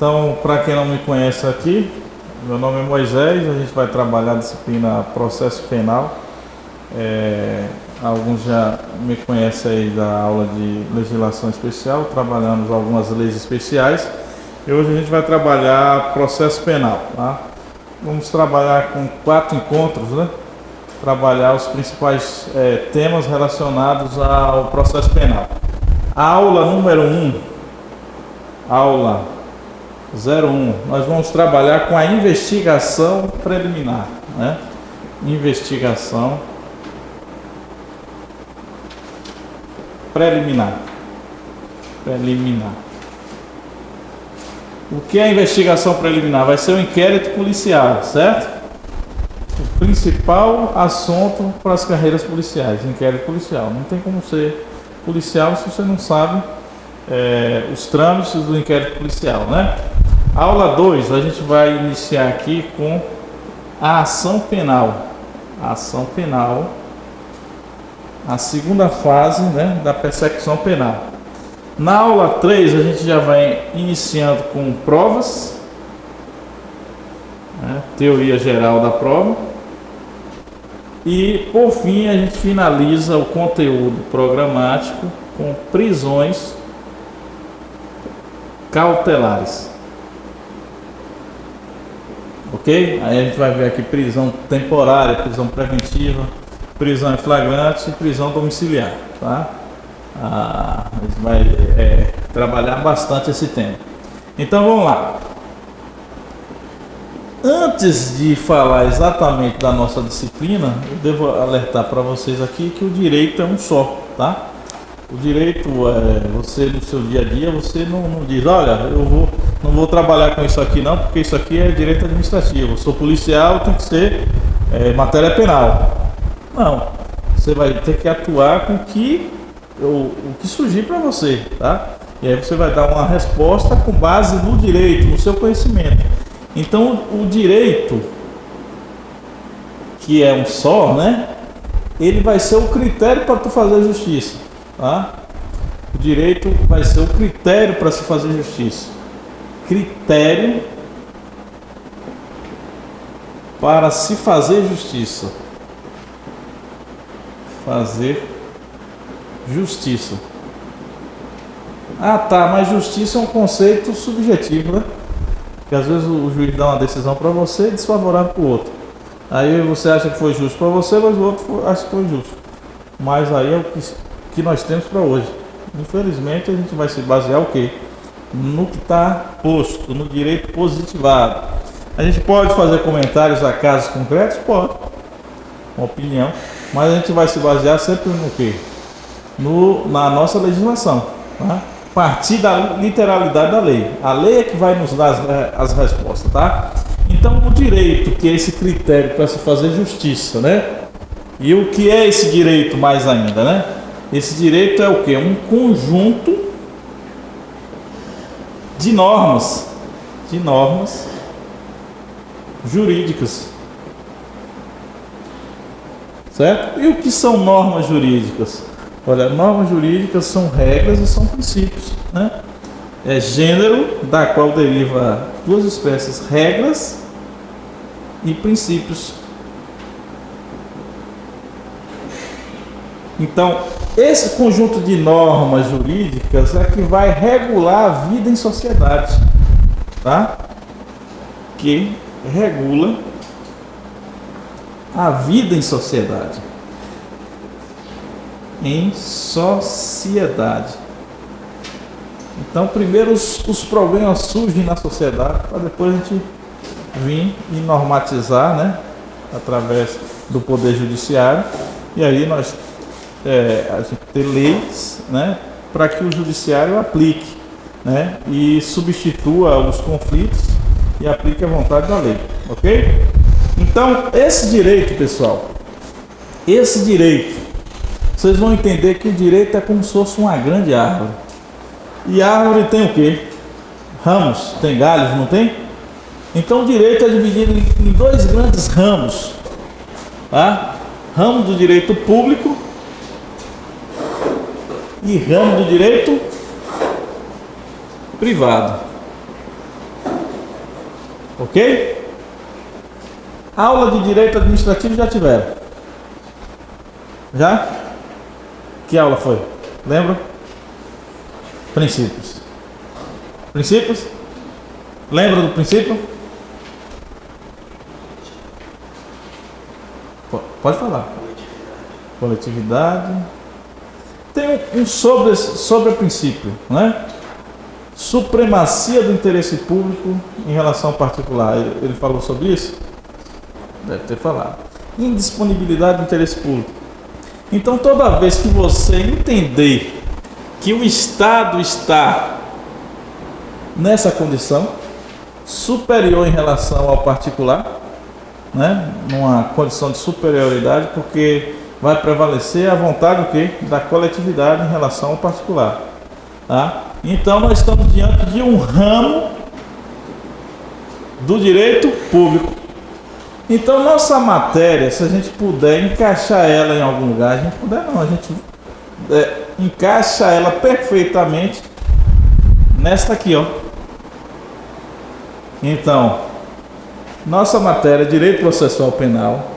Então, para quem não me conhece aqui, meu nome é Moisés, a gente vai trabalhar a disciplina Processo Penal. Alguns já me conhecem aí da aula de legislação especial, trabalhamos algumas leis especiais. E hoje a gente vai trabalhar processo penal, tá? Vamos trabalhar com 4 encontros, né? Trabalhar os principais temas relacionados ao processo penal. A aula número 1, aula 01, nós vamos trabalhar com a investigação preliminar, né? Investigação preliminar. O que é a investigação preliminar? Vai ser o inquérito policial, certo? O principal assunto para as carreiras policiais, inquérito policial. Não tem como ser policial se você não sabe os trâmites do inquérito policial, né? Aula 2, a gente vai iniciar aqui com a ação penal. A ação penal, a segunda fase, né, da persecução penal. Na aula 3, a gente já vai iniciando com provas, né, teoria geral da prova. E, por fim, a gente finaliza o conteúdo programático com prisões cautelares. Ok? Aí a gente vai ver aqui prisão temporária, prisão preventiva, prisão em flagrante e prisão domiciliar, tá? A gente vai trabalhar bastante esse tema. Então vamos lá. Antes de falar exatamente da nossa disciplina, eu devo alertar para vocês aqui que o direito é um só, tá? O direito você no seu dia a dia, você não diz, olha, não vou trabalhar com isso aqui não, porque isso aqui é direito administrativo. Eu sou policial, tem que ser matéria penal. Não, você vai ter que atuar com o que surgir para você, tá? E aí você vai dar uma resposta com base no direito, no seu conhecimento. Então o direito, que é um só, né? Ele vai ser o critério para tu fazer justiça, tá? O direito vai ser o critério para se fazer justiça. Critério para se fazer justiça. Fazer justiça. Ah, tá, mas justiça é um conceito subjetivo, né? Porque às vezes o juiz dá uma decisão para você e desfavorável para o outro. Aí você acha que foi justo para você, mas o outro acha que foi justo. Mas aí é o que nós temos para hoje. Infelizmente a gente vai se basear o quê? No que está posto, no direito positivado. A gente pode fazer comentários a casos concretos? Pode. Uma opinião. Mas a gente vai se basear sempre no quê? Na nossa legislação, tá? Partir da literalidade da lei. A lei é que vai nos dar as respostas, tá? Então o direito, que é esse critério para se fazer justiça, né? E o que é esse direito mais ainda, né? Esse direito é o quê? Um conjunto de normas jurídicas. Certo? E o que são normas jurídicas? Olha, normas jurídicas são regras e são princípios, né? É gênero, da qual deriva duas espécies, regras e princípios. Então, esse conjunto de normas jurídicas é que vai regular a vida em sociedade, tá? Que regula a vida em sociedade. Em sociedade. Então, primeiro os problemas surgem na sociedade, para depois a gente vir e normatizar, né? Através do Poder Judiciário. E aí a gente ter leis, né? Para que o Judiciário aplique, né? E substitua os conflitos e aplique a vontade da lei. Ok? Então, esse direito, pessoal, vocês vão entender que o direito é como se fosse uma grande árvore. E a árvore tem o quê? Ramos, tem galhos, não tem? Então o direito é dividido em 2 grandes ramos, tá? Ramo do direito público e ramo do direito privado. Ok? Aula de direito administrativo já tiveram? Já? Que aula foi? Lembra? Princípios. Princípios? Lembra do princípio? Pode falar. Coletividade. Tem um sobre princípio, né? Supremacia do interesse público em relação ao particular. Ele falou sobre isso? Deve ter falado. Indisponibilidade do interesse público. Então, toda vez que você entender que o Estado está nessa condição superior em relação ao particular, né? Numa condição de superioridade, porque vai prevalecer a vontade do quê? Da coletividade em relação ao particular, tá? Então nós estamos diante de um ramo do direito público. Então nossa matéria, se a gente puder encaixar ela em algum lugar, a gente puder não, a gente encaixa ela perfeitamente nesta aqui, ó. Então, nossa matéria, direito processual penal,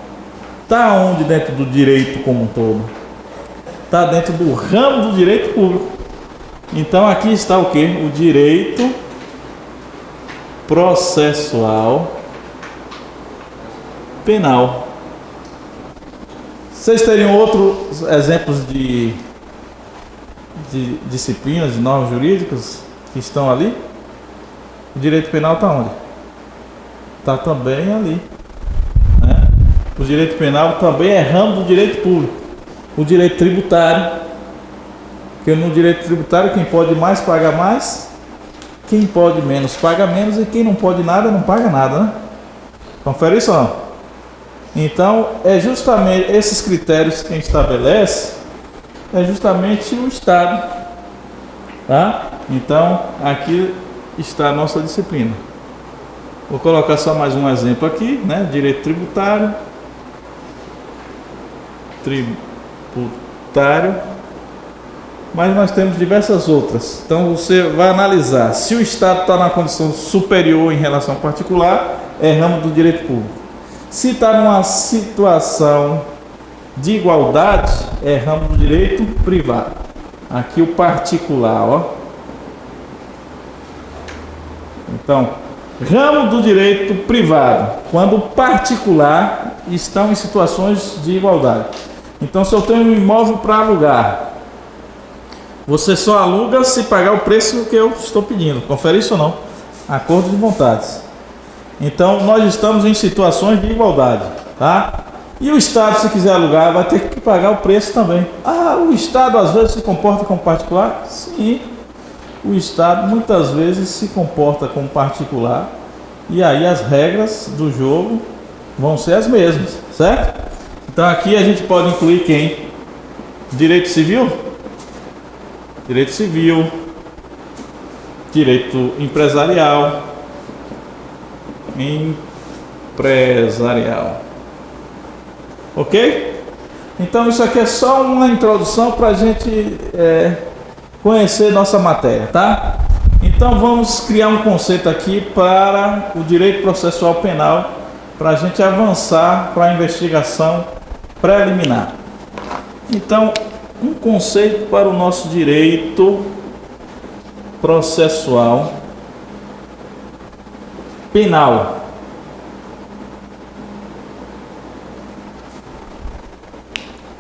está onde dentro do direito como um todo? Está dentro do ramo do direito público. Então aqui está o que? O direito processual penal. Vocês teriam outros exemplos de disciplinas, de normas jurídicas que estão ali? O direito penal está onde? Está também ali, né? O direito penal também é ramo do direito público. O direito tributário, porque no direito tributário quem pode mais paga mais, quem pode menos paga menos, e quem não pode nada não paga nada, né? Confere isso não? Então é justamente esses critérios que quem estabelece é justamente o Estado, tá? Então aqui está a nossa disciplina. Vou colocar só mais um exemplo aqui, né? Direito tributário. Mas nós temos diversas outras. Então você vai analisar se o Estado está na condição superior em relação ao particular, é ramo do direito público. Se está numa situação de igualdade, é ramo do direito privado. Aqui o particular, ó. Então, ramo do direito privado, quando o particular estão em situações de igualdade. Então, se eu tenho um imóvel para alugar, você só aluga se pagar o preço que eu estou pedindo. Confere isso ou não? Acordo de vontades. Então, nós estamos em situações de igualdade, tá? E o Estado, se quiser alugar, vai ter que pagar o preço também. Ah, o Estado às vezes se comporta como particular? Sim. O Estado muitas vezes se comporta como particular, e aí as regras do jogo vão ser as mesmas, certo? Então aqui a gente pode incluir quem? Direito civil? Direito civil, direito empresarial, ok? Então isso aqui é só uma introdução para a gente conhecer nossa matéria, tá? Então vamos criar um conceito aqui para o direito processual penal, para a gente avançar para a investigação preliminar. Então, um conceito para o nosso direito processual penal.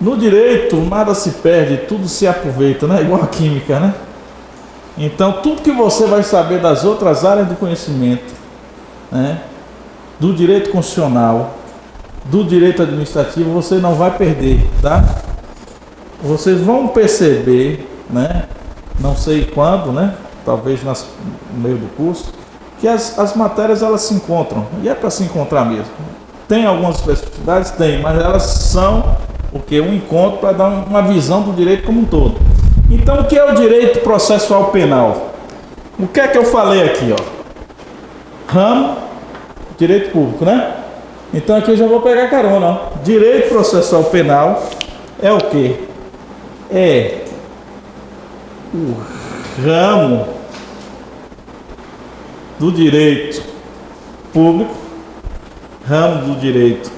No direito, nada se perde, tudo se aproveita, né? Igual a química, né? Então, tudo que você vai saber das outras áreas do conhecimento, né? Do direito constitucional, do direito administrativo, você não vai perder, tá? Vocês vão perceber, né? Não sei quando, né? Talvez no meio do curso, que as matérias elas se encontram, e é para se encontrar mesmo. Tem algumas especificidades? Tem, mas elas são o que? Um encontro para dar uma visão do direito como um todo. Então, o que é o direito processual penal? O que é que eu falei aqui, ó? Ramo, direito público, né? Então aqui eu já vou pegar carona, ó. Direito processual penal é o que? É o ramo do direito público, ramo do direito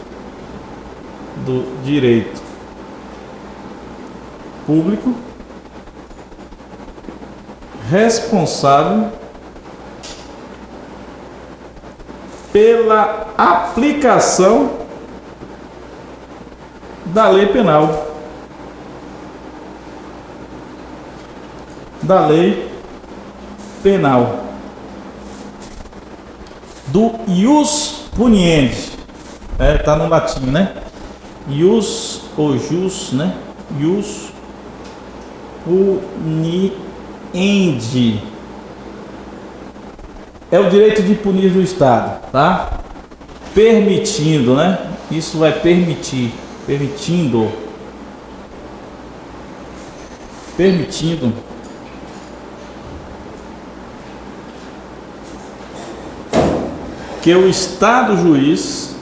público, responsável pela aplicação da lei penal, do ius puniendi, tá no latim, né? Ius ou jus, né? Ius puniendi é o direito de punir do Estado, tá? Permitindo, né? Isso vai permitindo que o Estado juiz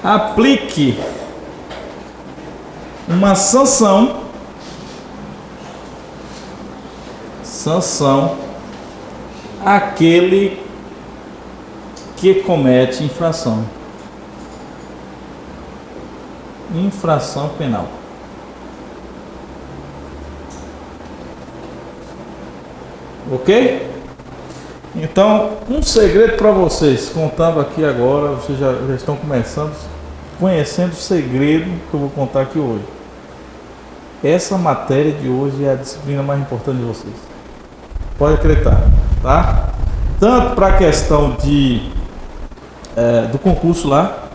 aplique uma sanção àquele que comete infração penal. Ok? Então, um segredo para vocês, contando aqui agora, vocês já estão conhecendo o segredo que eu vou contar aqui hoje. Essa matéria de hoje é a disciplina mais importante de vocês. Pode acreditar, tá? Tanto para a questão do concurso lá,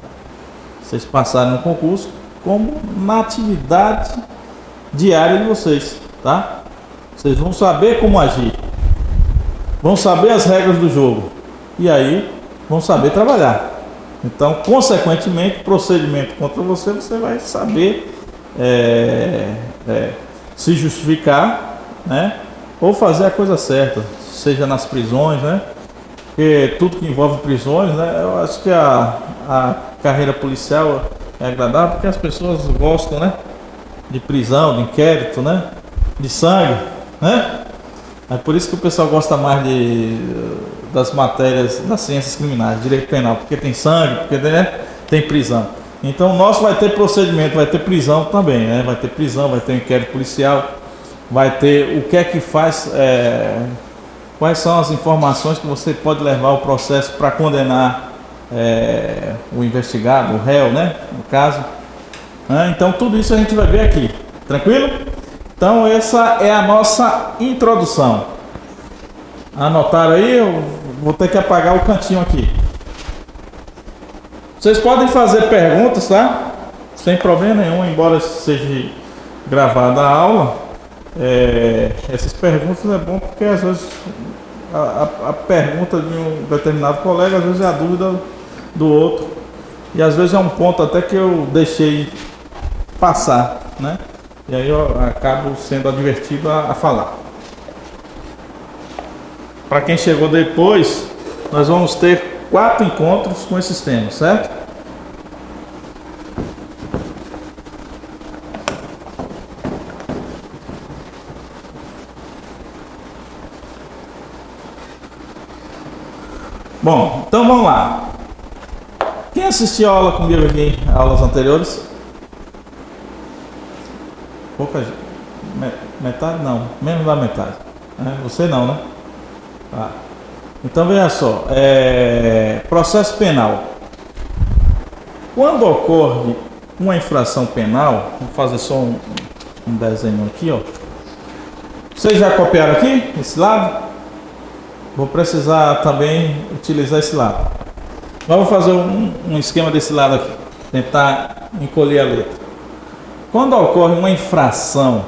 vocês passarem no concurso, como na atividade diária de vocês, tá? Vocês vão saber como agir, vão saber as regras do jogo e aí vão saber trabalhar. Então, consequentemente, procedimento contra você vai saber se justificar, né? Ou fazer a coisa certa, seja nas prisões, né? Porque tudo que envolve prisões, né? Eu acho que a carreira policial é agradável porque as pessoas gostam, né? De prisão, de inquérito, né? De sangue, né? É por isso que o pessoal gosta mais das matérias das ciências criminais, direito penal, porque tem sangue, porque, né, tem prisão. Então o nosso vai ter procedimento, vai ter prisão também, né? Vai ter prisão, vai ter inquérito policial, vai ter o que é que faz, quais são as informações que você pode levar ao processo para condenar o investigado, o réu, né? No caso. Então tudo isso a gente vai ver aqui, tranquilo? Então essa é a nossa introdução. Anotaram aí? Eu vou ter que apagar o cantinho aqui. Vocês podem fazer perguntas, tá? Sem problema nenhum, embora seja gravada a aula. Essas perguntas é bom porque às vezes a pergunta de um determinado colega às vezes é a dúvida do outro. E às vezes é um ponto até que eu deixei passar, né? E aí eu acabo sendo advertido a falar. Para quem chegou depois, nós vamos ter 4 encontros com esses temas, certo? Bom, então vamos lá. Quem assistiu a aula comigo aqui, aulas anteriores? Pouca gente. Metade não, menos da metade. Você não, né? Tá. Então veja só, processo penal. Quando ocorre uma infração penal, vou fazer só um desenho aqui, ó. Vocês já copiaram aqui, esse lado? Vou precisar também utilizar esse lado. Mas vou fazer um esquema desse lado aqui, tentar encolher a letra. Quando ocorre uma infração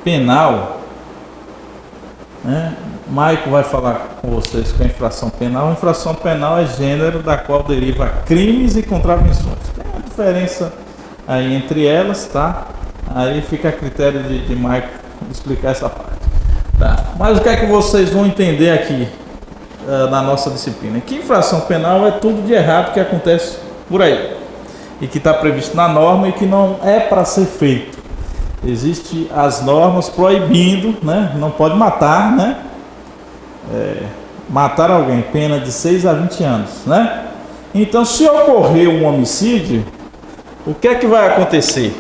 penal, né? Maico vai falar com vocês que a infração penal. A infração penal é gênero da qual deriva crimes e contravenções. Tem uma diferença aí entre elas, tá? Aí fica a critério de Maico explicar essa parte. Tá? Mas o que é que vocês vão entender aqui na nossa disciplina? Que infração penal é tudo de errado que acontece por aí e que está previsto na norma e que não é para ser feito. Existem as normas proibindo, né? Não pode matar, né? Matar alguém, pena de 6 a 20 anos, né? Então, se ocorrer um homicídio, o que é que vai acontecer?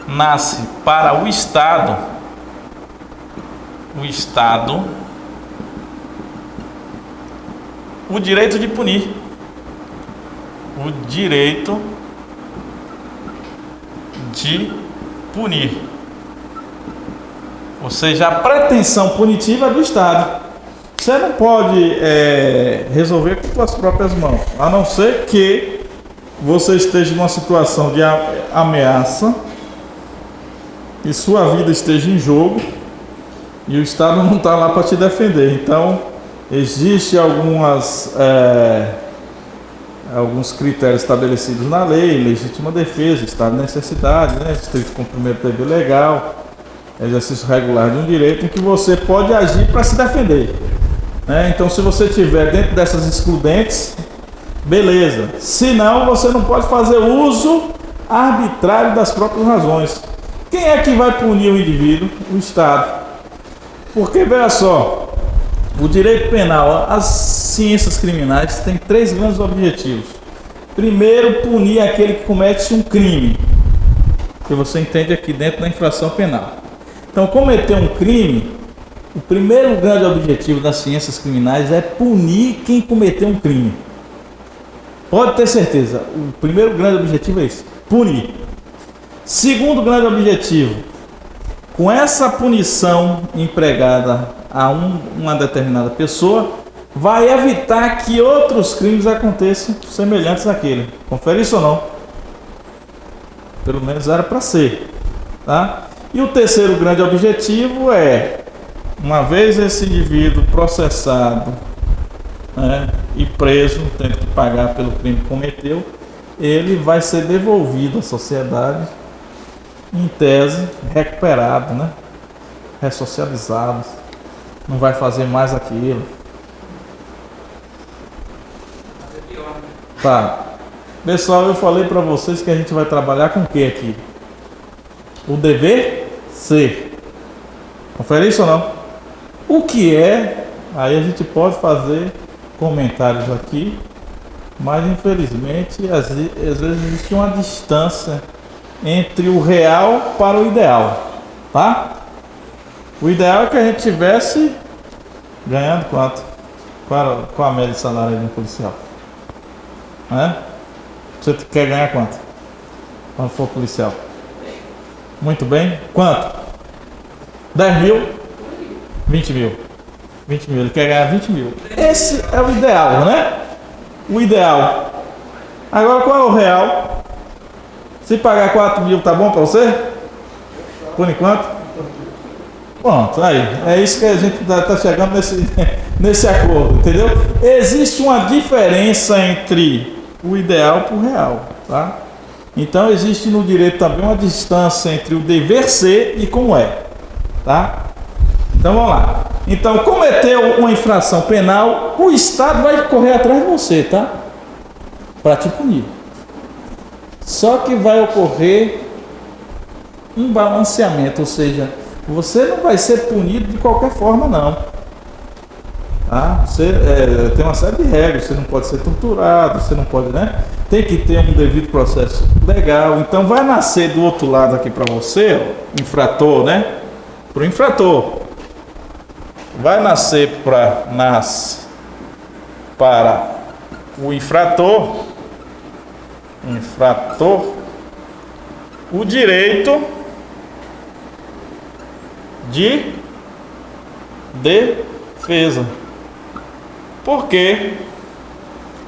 Nasce para o Estado o direito de punir, o direito de punir, ou seja, a pretensão punitiva do Estado. Você não pode resolver com suas próprias mãos, a não ser que você esteja numa situação de ameaça e sua vida esteja em jogo e o Estado não está lá para te defender. Então, existem alguns critérios estabelecidos na lei: legítima defesa, estado de necessidade, né? Estrito cumprimento do dever legal, exercício regular de um direito, em que você pode agir para se defender, né? Então, se você estiver dentro dessas excludentes, beleza. Se não, você não pode fazer uso arbitrário das próprias razões. Quem é que vai punir o indivíduo? O Estado. Porque, veja só, o direito penal, as ciências criminais têm 3 grandes objetivos. Primeiro, punir aquele que comete um crime, que você entende aqui dentro da infração penal. Então, cometer um crime, o primeiro grande objetivo das ciências criminais é punir quem cometeu um crime. Pode ter certeza, o primeiro grande objetivo é esse: punir. Segundo grande objetivo, com essa punição empregada a uma determinada pessoa, vai evitar que outros crimes aconteçam semelhantes àquele. Confere isso ou não? Pelo menos era para ser, tá? E o terceiro grande objetivo é, uma vez esse indivíduo processado, né, e preso, tendo que pagar pelo crime que cometeu, ele vai ser devolvido à sociedade, em tese, recuperado, né? Ressocializado, não vai fazer mais aquilo. Tá. Pessoal, eu falei para vocês que a gente vai trabalhar com o que aqui? O dever ser. Confere isso ou não? O que é? Aí a gente pode fazer comentários aqui, mas infelizmente às vezes existe uma distância entre o real para o ideal, tá? O ideal é que a gente tivesse ganhando quanto? Qual a média de salário de um policial? Né? Você quer ganhar quanto? Quando for policial? Muito bem. Quanto? 10 mil? 20 mil. 20 mil. Ele quer ganhar 20 mil. Esse é o ideal, né? O ideal. Agora, qual é o real? Se pagar 4 mil, tá bom para você? Por enquanto? Pronto, aí. É isso que a gente tá chegando nesse acordo, entendeu? Existe uma diferença entre o ideal e o real, tá? Então, existe no direito também uma distância entre o dever ser e como é, tá? Então, vamos lá. Então, cometeu uma infração penal, o Estado vai correr atrás de você, tá? Para te punir. Só que vai ocorrer um balanceamento, ou seja, você não vai ser punido de qualquer forma, não. Tá? Você tem uma série de regras, você não pode ser torturado, você não pode, né? Tem que ter um devido processo legal. Então vai nascer do outro lado aqui para você, ó, infrator, né? Para o infrator. Vai nascer para o infrator o direito de defesa. Por quê?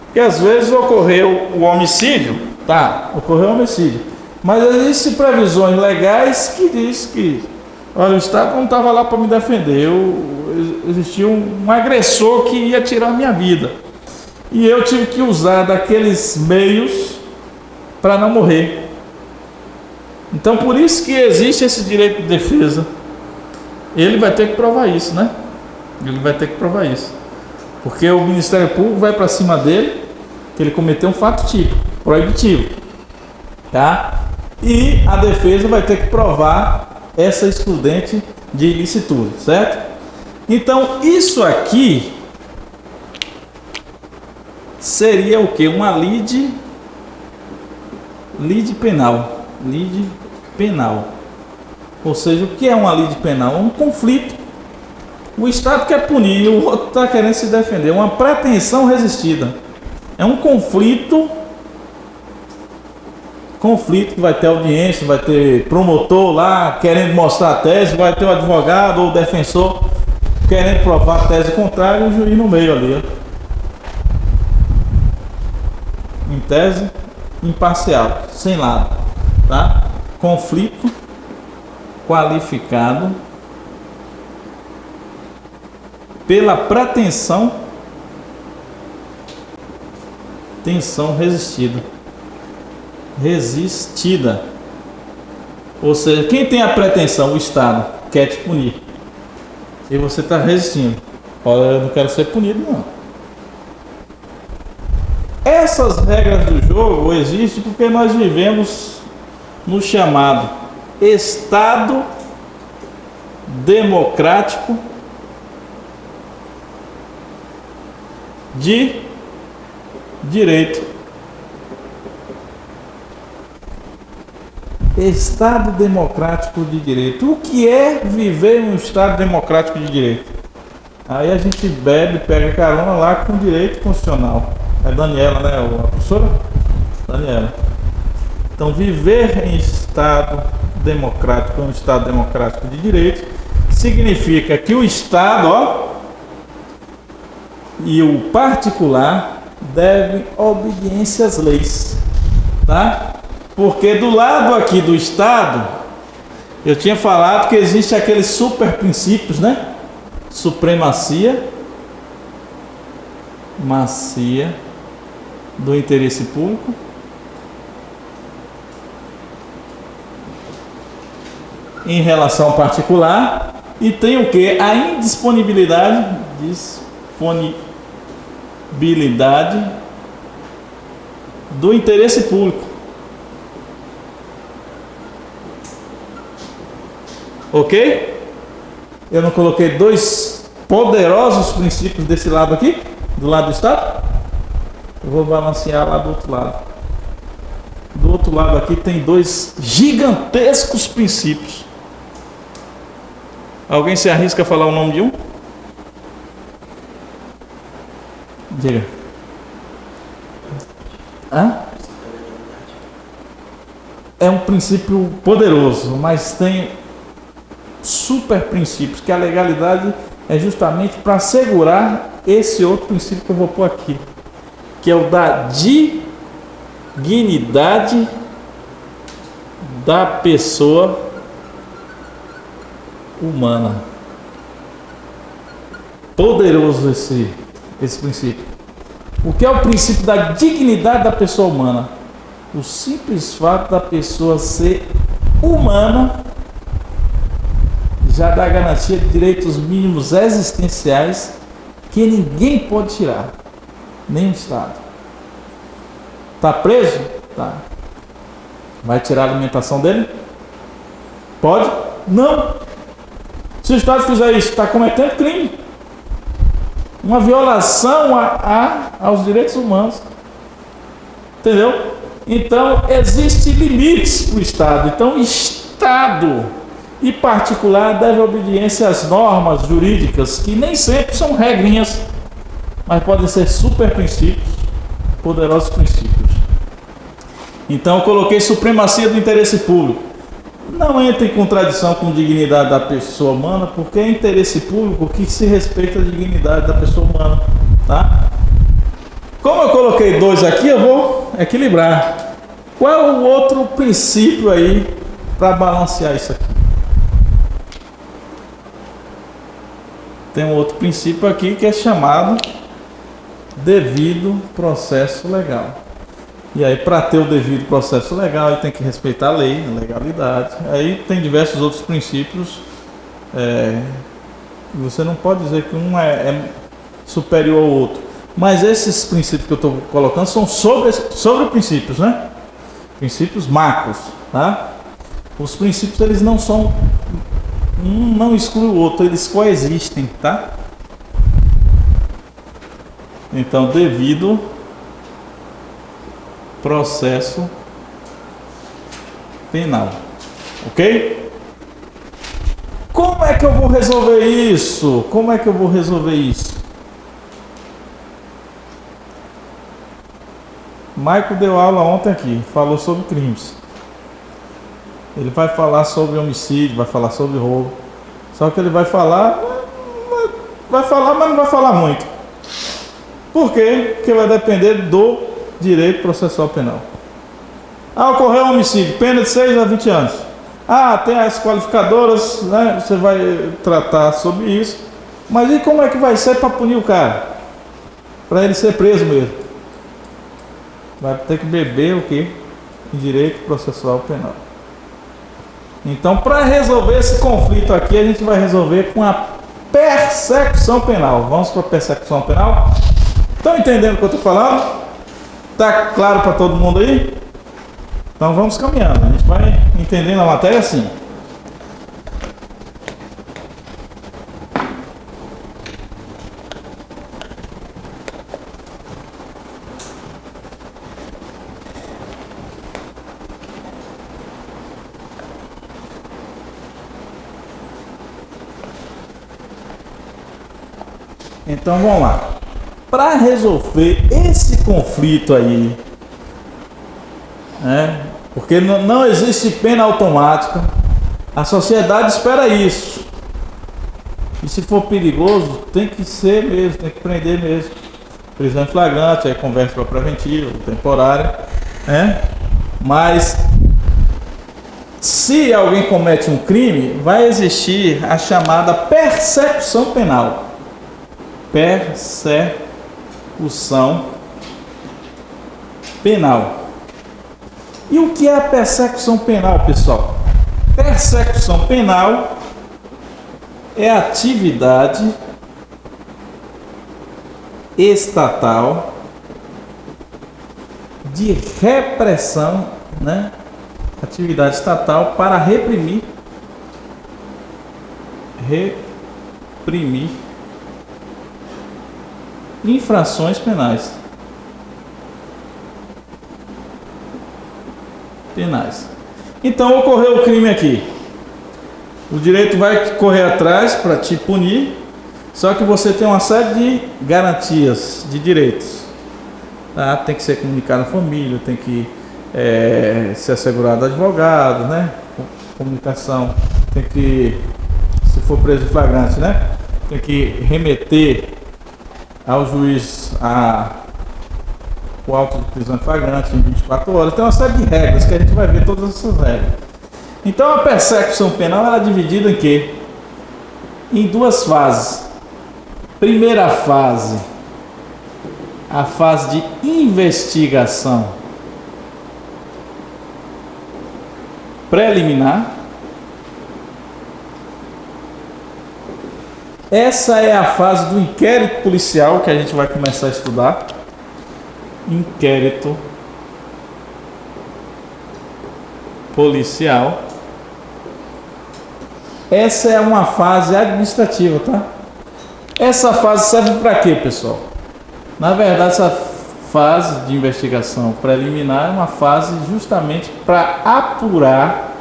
Porque às vezes ocorreu o homicídio, tá? Ocorreu o homicídio, mas existem previsões legais que diz que, olha, o Estado não estava lá para me defender, existia um agressor que ia tirar a minha vida e eu tive que usar daqueles meios para não morrer. Então, por isso que existe esse direito de defesa. Ele vai ter que provar isso, né? Ele vai ter que provar isso. Porque o Ministério Público vai para cima dele, que ele cometeu um fato típico, proibitivo. Tá? e a defesa vai ter que provar essa excludente de ilicitude, certo? Então isso aqui seria o que? Uma lide penal. Lide penal. Ou seja, o que é uma lide penal? É um conflito. O Estado quer punir e o outro está querendo se defender. Uma pretensão resistida. É um conflito que vai ter audiência, vai ter promotor lá querendo mostrar a tese, vai ter o advogado ou o defensor querendo provar a tese contrária e o juiz no meio ali, ó. Em tese imparcial, sem lado, tá? Conflito qualificado pela pretensão resistida. Ou seja, quem tem a pretensão? O Estado quer te punir e você está resistindo. Olha, eu não quero ser punido, não. Essas regras do jogo existem porque nós vivemos no chamado Estado democrático de direito. Estado democrático de direito. O que é viver em um Estado democrático de direito? Aí a gente bebe, pega carona lá com direito constitucional. É Daniela, né? A professora? Daniela. Então, viver em Estado democrático, um Estado democrático de direito, significa que o Estado, ó, e o particular devem obediência às leis, tá? Porque do lado aqui do Estado, eu tinha falado que existe aqueles super princípios, né? Supremacia, do interesse público, em relação ao particular, e tem o que? A indisponibilidade do interesse público. Ok? Eu não coloquei dois poderosos princípios desse lado aqui, do lado do Estado? Eu vou balancear lá do outro lado. Do outro lado aqui tem dois gigantescos princípios. Alguém se arrisca a falar o nome de um? Diga. Hã? É um princípio poderoso, mas tem super princípios, que a legalidade é justamente para assegurar esse outro princípio que eu vou pôr aqui, que é o da dignidade da pessoa humana. Poderoso esse princípio. O que é o princípio da dignidade da pessoa humana? O simples fato da pessoa ser humana já dá garantia de direitos mínimos existenciais que ninguém pode tirar, nem o Estado. Está preso? Tá. Vai tirar a alimentação dele? Pode? Não. Se o Estado fizer isso, está cometendo crime. Uma violação aos direitos humanos. Entendeu? Então, existem limites para o Estado. Então, Estado e particular deve obediência às normas jurídicas, que nem sempre são regrinhas, mas podem ser super princípios, poderosos princípios. Então eu coloquei supremacia do interesse público. Não entra em contradição com dignidade da pessoa humana, porque é interesse público que se respeita a dignidade da pessoa humana, tá? Como eu coloquei dois aqui, eu vou equilibrar. Qual é o outro princípio aí para balancear isso aqui? Tem um outro princípio aqui que é chamado devido processo legal. E aí, para ter o devido processo legal, ele tem que respeitar a lei, a legalidade. Aí tem diversos outros princípios. Você não pode dizer que um é superior ao outro. Mas esses princípios que eu estou colocando são sobre princípios, né? Princípios macros, tá? Os princípios, eles não são, um não exclui o outro, eles coexistem, tá? Então, devido processo penal, ok? Como é que eu vou resolver isso? Como é que eu vou resolver isso? Michael deu aula ontem aqui, falou sobre crimes. Ele vai falar sobre homicídio, vai falar sobre roubo. Só que ele vai falar, mas não vai falar muito. Por quê? Porque vai depender do direito processual penal. Ocorreu um homicídio, pena de 6 a 20 anos. Tem as qualificadoras, né? Você vai tratar sobre isso. Mas e como é que vai ser para punir o cara? Para ele ser preso mesmo. Vai ter que beber o quê? Em direito processual penal. Então, para resolver esse conflito aqui, a gente vai resolver com a persecução penal. Vamos para a persecução penal? Estão entendendo o que eu estou falando? Tá claro para todo mundo aí? Então vamos caminhando. A gente vai entendendo a matéria assim. Então vamos lá. Para resolver esse conflito aí, né? Porque não existe pena automática, a sociedade espera isso. E se for perigoso, tem que ser mesmo, tem que prender mesmo. Prisão em flagrante, aí converte para preventivo, temporária, né? Mas se alguém comete um crime, vai existir a chamada persecução penal. Persecução penal. E o que é a persecução penal, pessoal? Persecução penal é atividade estatal de repressão, né? Atividade estatal para reprimir infrações penais. Então ocorreu o crime aqui. O direito vai correr atrás para te punir, só que você tem uma série de garantias, de direitos. Tá? Tem que ser comunicado à família, tem que ser assegurado advogado, né? Comunicação, tem que, se for preso em flagrante, né? Tem que remeter ao juiz o auto de prisão em flagrante em 24 horas. Tem uma série de regras que a gente vai ver todas essas regras. Então a persecução penal ela é dividida em quê? Em duas fases. Primeira fase, a fase de investigação preliminar. Essa é a fase do inquérito policial que a gente vai começar a estudar. Inquérito policial. Essa é uma fase administrativa, tá? Essa fase serve para quê, pessoal? Na verdade, essa fase de investigação preliminar é uma fase justamente para apurar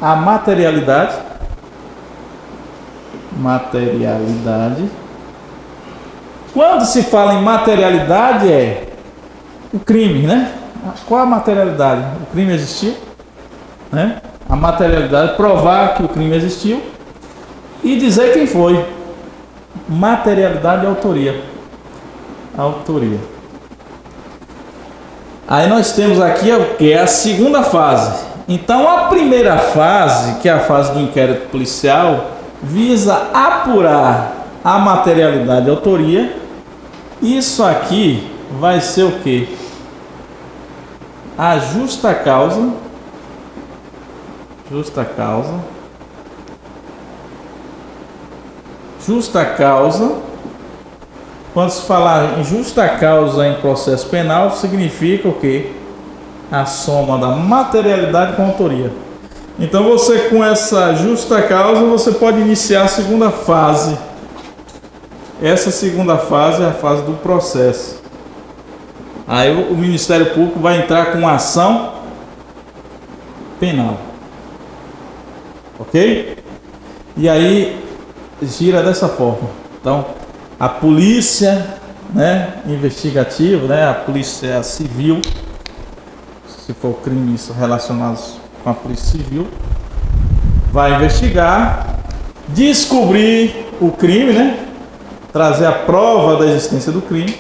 a materialidade. Quando se fala em materialidade é o crime, né? Qual a materialidade? O crime existiu, né? A materialidade é provar que o crime existiu e dizer quem foi. Materialidade e autoria. Aí nós temos aqui o que é a segunda fase. Então a primeira fase, que é a fase do inquérito policial, visa apurar a materialidade e autoria. Isso aqui vai ser o quê? A justa causa. Justa causa Quando se falar em justa causa em processo penal, significa o quê? A soma da materialidade com a autoria. Então você, com essa justa causa, você pode iniciar a segunda fase. Essa segunda fase é a fase do processo. Aí o Ministério Público vai entrar com uma ação penal. Ok? E aí gira dessa forma. Então, a polícia, né, investigativa, né, a polícia civil, se for crimes relacionados com a polícia civil, vai investigar, descobrir o crime, né, trazer a prova da existência do crime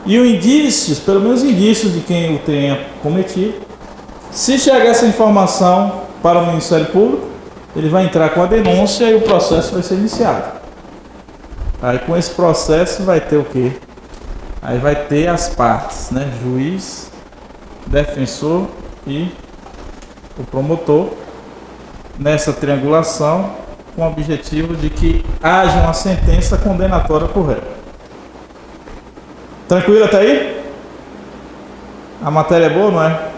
e os indícios, pelo menos indícios de quem o tenha cometido. Se chegar essa informação para o Ministério Público, ele vai entrar com a denúncia e o processo vai ser iniciado. Aí com esse processo vai ter o quê? Aí vai ter as partes, né? Juiz, defensor e o promotor nessa triangulação com o objetivo de que haja uma sentença condenatória correta. Tranquilo até aí? A matéria é boa, não é?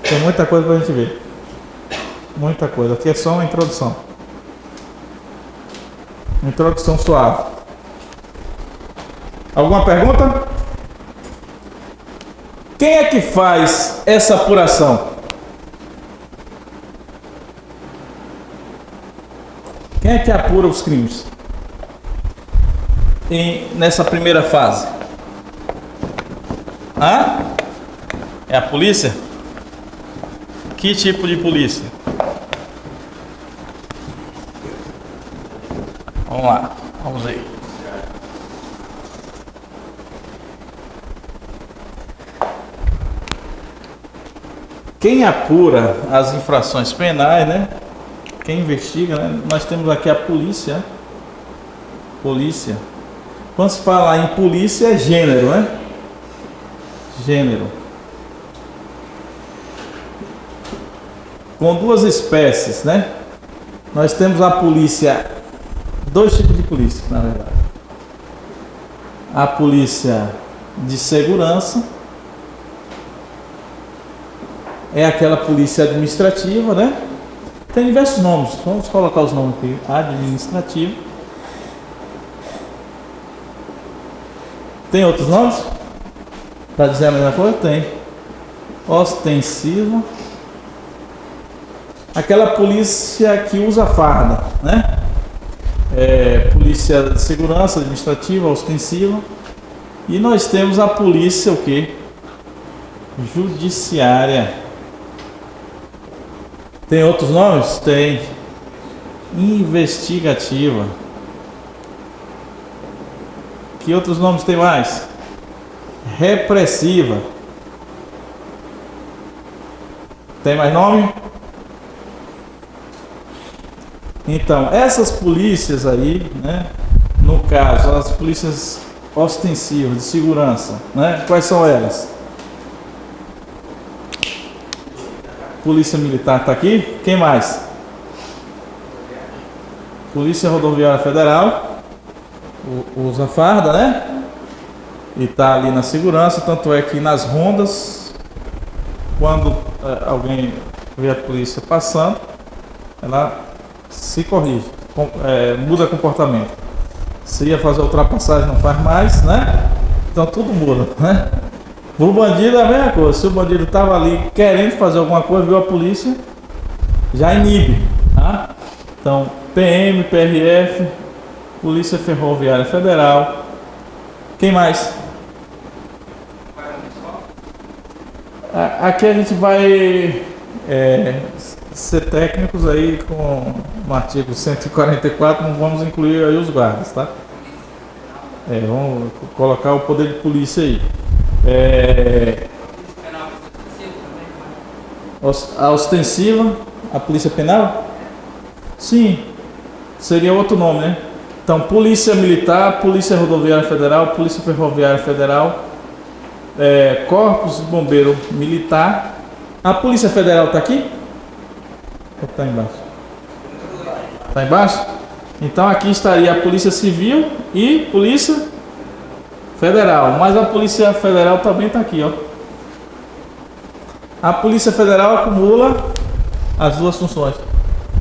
Tem muita coisa pra gente ver. Muita coisa. Aqui é só uma introdução. Introdução suave. Alguma pergunta? Quem é que faz essa apuração? Quem é que apura os crimes? Nessa primeira fase? É a polícia? Que tipo de polícia? Vamos lá, vamos ver. Quem apura as infrações penais, né? Quem investiga, né? Nós temos aqui a polícia. Polícia. Quando se fala em polícia é gênero, né? Gênero. Com duas espécies, né? Nós temos a polícia, dois tipos de polícia, na verdade. A polícia de segurança é aquela polícia administrativa, né? Tem diversos nomes, vamos colocar os nomes aqui. Administrativo. Tem outros nomes? Para dizer a mesma coisa? Tem. Ostensiva. Aquela polícia que usa farda, né? Polícia de segurança administrativa, ostensiva. E nós temos a polícia o quê? Judiciária. Tem outros nomes? Tem. Investigativa. Que outros nomes tem mais? Repressiva. Tem mais nome? Então, essas polícias aí, né? No caso, as polícias ostensivas de segurança, né? Quais são elas? Polícia Militar está aqui. Quem mais? Polícia Rodoviária Federal. Usa farda, né? E está ali na segurança. Tanto é que nas rondas, quando alguém vê a polícia passando, ela se corrige, muda comportamento. Se ia fazer ultrapassagem, não faz mais, né? Então tudo muda, né? O bandido é a mesma coisa. Se o bandido estava ali querendo fazer alguma coisa, viu a polícia, já inibe, tá? Então, PM, PRF, Polícia Ferroviária Federal. Quem mais? Aqui a gente vai ser técnicos aí com o artigo 144, não vamos incluir aí os guardas, tá? Vamos colocar o poder de polícia aí. A ostensiva, a polícia penal? Sim, seria outro nome, né? Então, Polícia Militar, Polícia Rodoviária Federal, Polícia Ferroviária Federal, Corpos de Bombeiro Militar. A Polícia Federal está aqui? Ou está embaixo? Está embaixo? Então aqui estaria a Polícia Civil e Polícia Federal, mas a Polícia Federal também está aqui, ó. A Polícia Federal acumula as duas funções.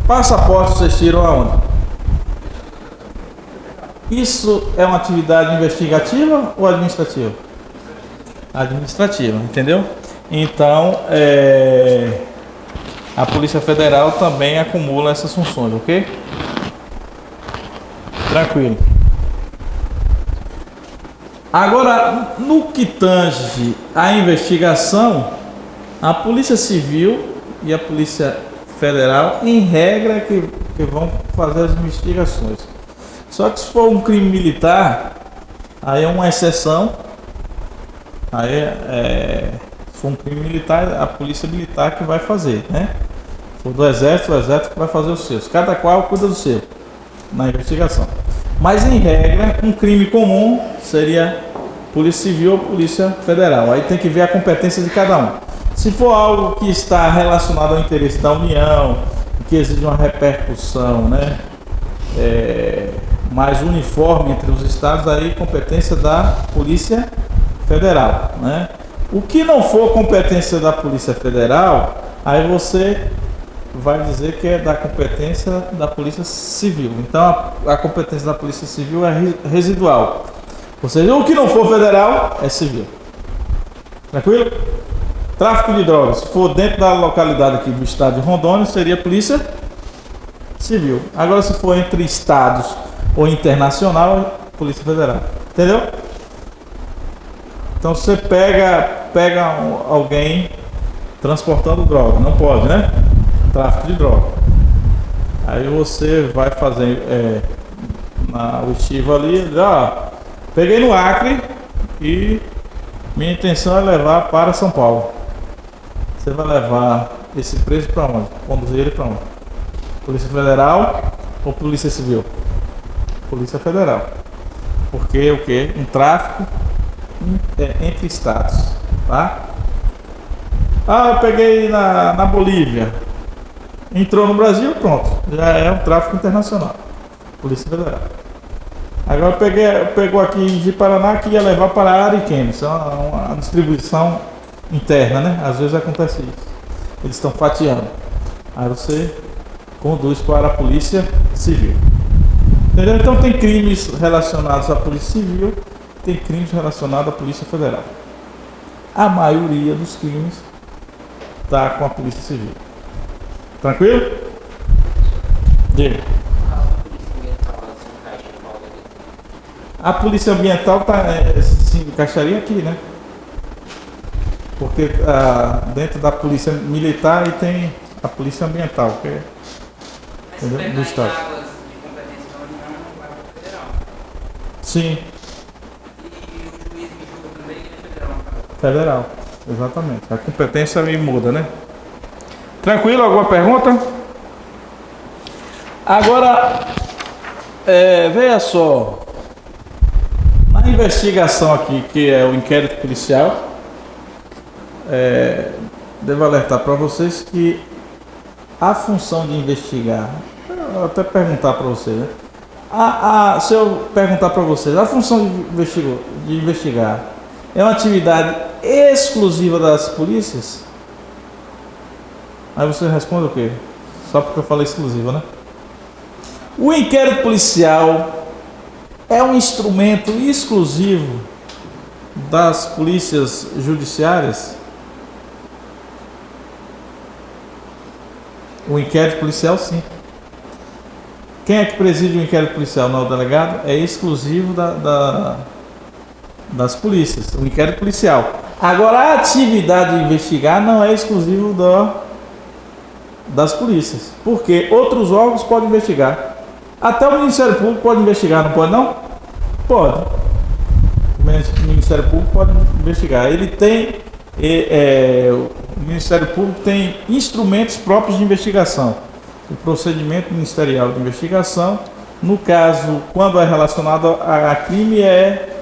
Passaporte vocês tiram aonde? Isso é uma atividade investigativa ou administrativa? Administrativa, entendeu? Então, a Polícia Federal também acumula essas funções, ok? Tranquilo. Agora, no que tange à investigação, a Polícia Civil e a Polícia Federal, em regra, que vão fazer as investigações. Só que se for um crime militar, aí é uma exceção. Aí se for um crime militar, a Polícia Militar que vai fazer, né? Se for do Exército, o Exército que vai fazer os seus. Cada qual cuida do seu na investigação. Mas em regra, um crime comum seria Polícia Civil ou Polícia Federal. Aí tem que ver a competência de cada um. Se for algo que está relacionado ao interesse da União, que exige uma repercussão, né, mais uniforme entre os estados, aí competência da Polícia Federal, né? O que não for competência da Polícia Federal, aí você vai dizer que é da competência da Polícia Civil. Então a competência da Polícia Civil é residual. Ou seja, o que não for federal é civil. Tranquilo? Tráfico de drogas, se for dentro da localidade aqui do estado de Rondônia, seria Polícia Civil. Agora, se for entre estados ou internacional, Polícia Federal. Entendeu? Então você pega alguém transportando droga, não pode, né? Tráfico de droga. Aí você vai fazer o estivo ali, peguei no Acre e minha intenção é levar para São Paulo. Você vai levar esse preso para onde? Conduzir ele para onde? Polícia Federal ou Polícia Civil? Polícia Federal. Porque o que? Um tráfico entre estados, tá? Eu peguei na Bolívia. Entrou no Brasil, pronto. Já é um tráfico internacional. Polícia Federal. Agora pegou aqui de Paraná que ia levar para Ariquemes. Isso é uma distribuição interna, né? Às vezes acontece isso. Eles estão fatiando. Aí você conduz para a Polícia Civil. Entendeu? Então tem crimes relacionados à Polícia Civil, tem crimes relacionados à Polícia Federal. A maioria dos crimes está com a Polícia Civil. Tranquilo? Diga. A Polícia Ambiental se encaixaria aqui, né? Porque dentro da Polícia Militar tem a Polícia Ambiental, que é do Estado. Águas de competência da União vai para o federal. Sim. E o juiz que julga também é federal. Federal, exatamente. A competência me muda, né? Tranquilo? Alguma pergunta? Agora, veja só. Na investigação aqui, que é o inquérito policial, devo alertar para vocês que a função de investigar, vou até perguntar para vocês, né? Se eu perguntar para vocês, a função de investigar é uma atividade exclusiva das polícias? Aí você responde o quê? Só porque eu falei exclusiva, né? O inquérito policial é um instrumento exclusivo das polícias judiciárias? O inquérito policial, sim. Quem é que preside o inquérito policial? Não, o delegado? É exclusivo das polícias, o inquérito policial. Agora, a atividade de investigar não é exclusivo das polícias, porque outros órgãos podem investigar. Até o Ministério Público pode investigar, não pode não? Pode. O Ministério Público pode investigar. Ele tem, o Ministério Público tem instrumentos próprios de investigação. O procedimento ministerial de investigação, no caso, quando é relacionado a crime, é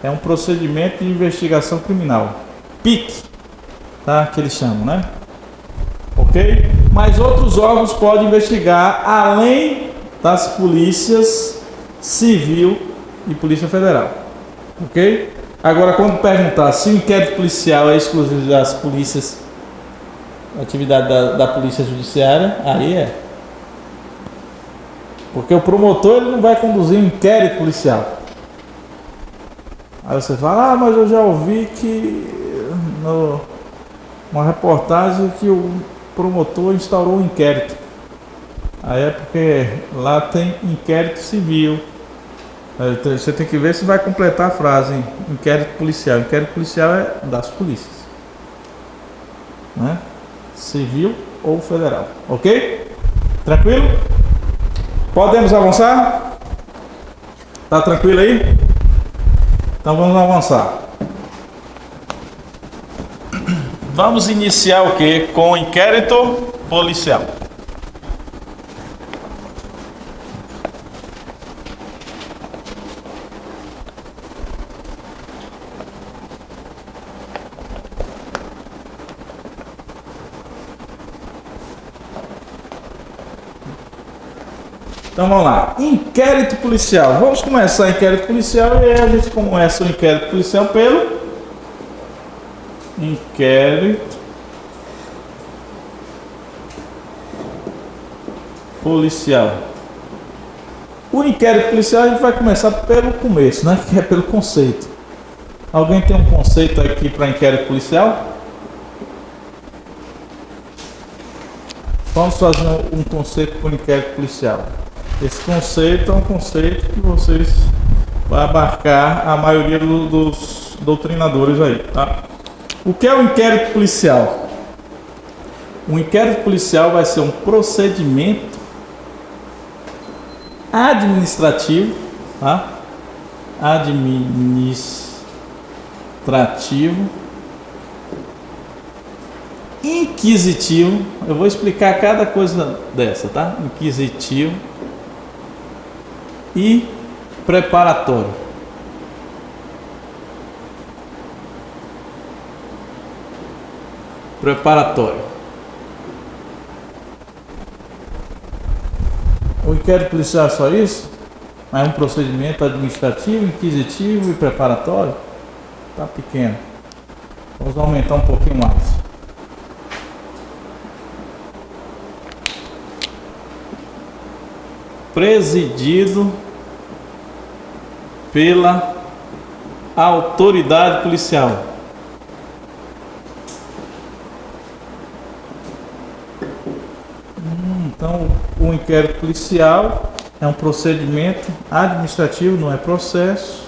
um procedimento de investigação criminal. PIC, tá? Que eles chamam, né? Ok? Mas outros órgãos podem investigar além das polícias civil e polícia federal. Ok? Agora, quando perguntar se o inquérito policial é exclusivo das polícias, atividade da polícia judiciária, aí é. Porque o promotor ele não vai conduzir um inquérito policial. Aí você fala, mas eu já ouvi que uma reportagem que o promotor instaurou um inquérito. Aí é porque lá tem inquérito civil. Você tem que ver se vai completar a frase, hein? Inquérito policial. Inquérito policial é das polícias, né? Civil ou federal. Ok? Tranquilo? Podemos avançar? Tá tranquilo aí? Então vamos avançar. Vamos iniciar o que? Com o inquérito policial. Então vamos lá, inquérito policial. Vamos começar o inquérito policial e aí a gente começa o inquérito policial pelo inquérito policial. O inquérito policial a gente vai começar pelo começo, né? Que é pelo conceito. Alguém tem um conceito aqui para inquérito policial? Vamos fazer um conceito para o inquérito policial. Esse conceito é um conceito que vocês vão abarcar a maioria dos doutrinadores aí, tá? O que é o inquérito policial? O inquérito policial vai ser um procedimento administrativo, tá? Administrativo, inquisitivo. Eu vou explicar cada coisa dessa, tá? Inquisitivo e preparatório. Preparatório. O inquérito policial é só isso? É um procedimento administrativo, inquisitivo e preparatório? Tá pequeno. Vamos aumentar um pouquinho mais. Presidido pela autoridade policial. Então, o inquérito policial é um procedimento administrativo, não é processo,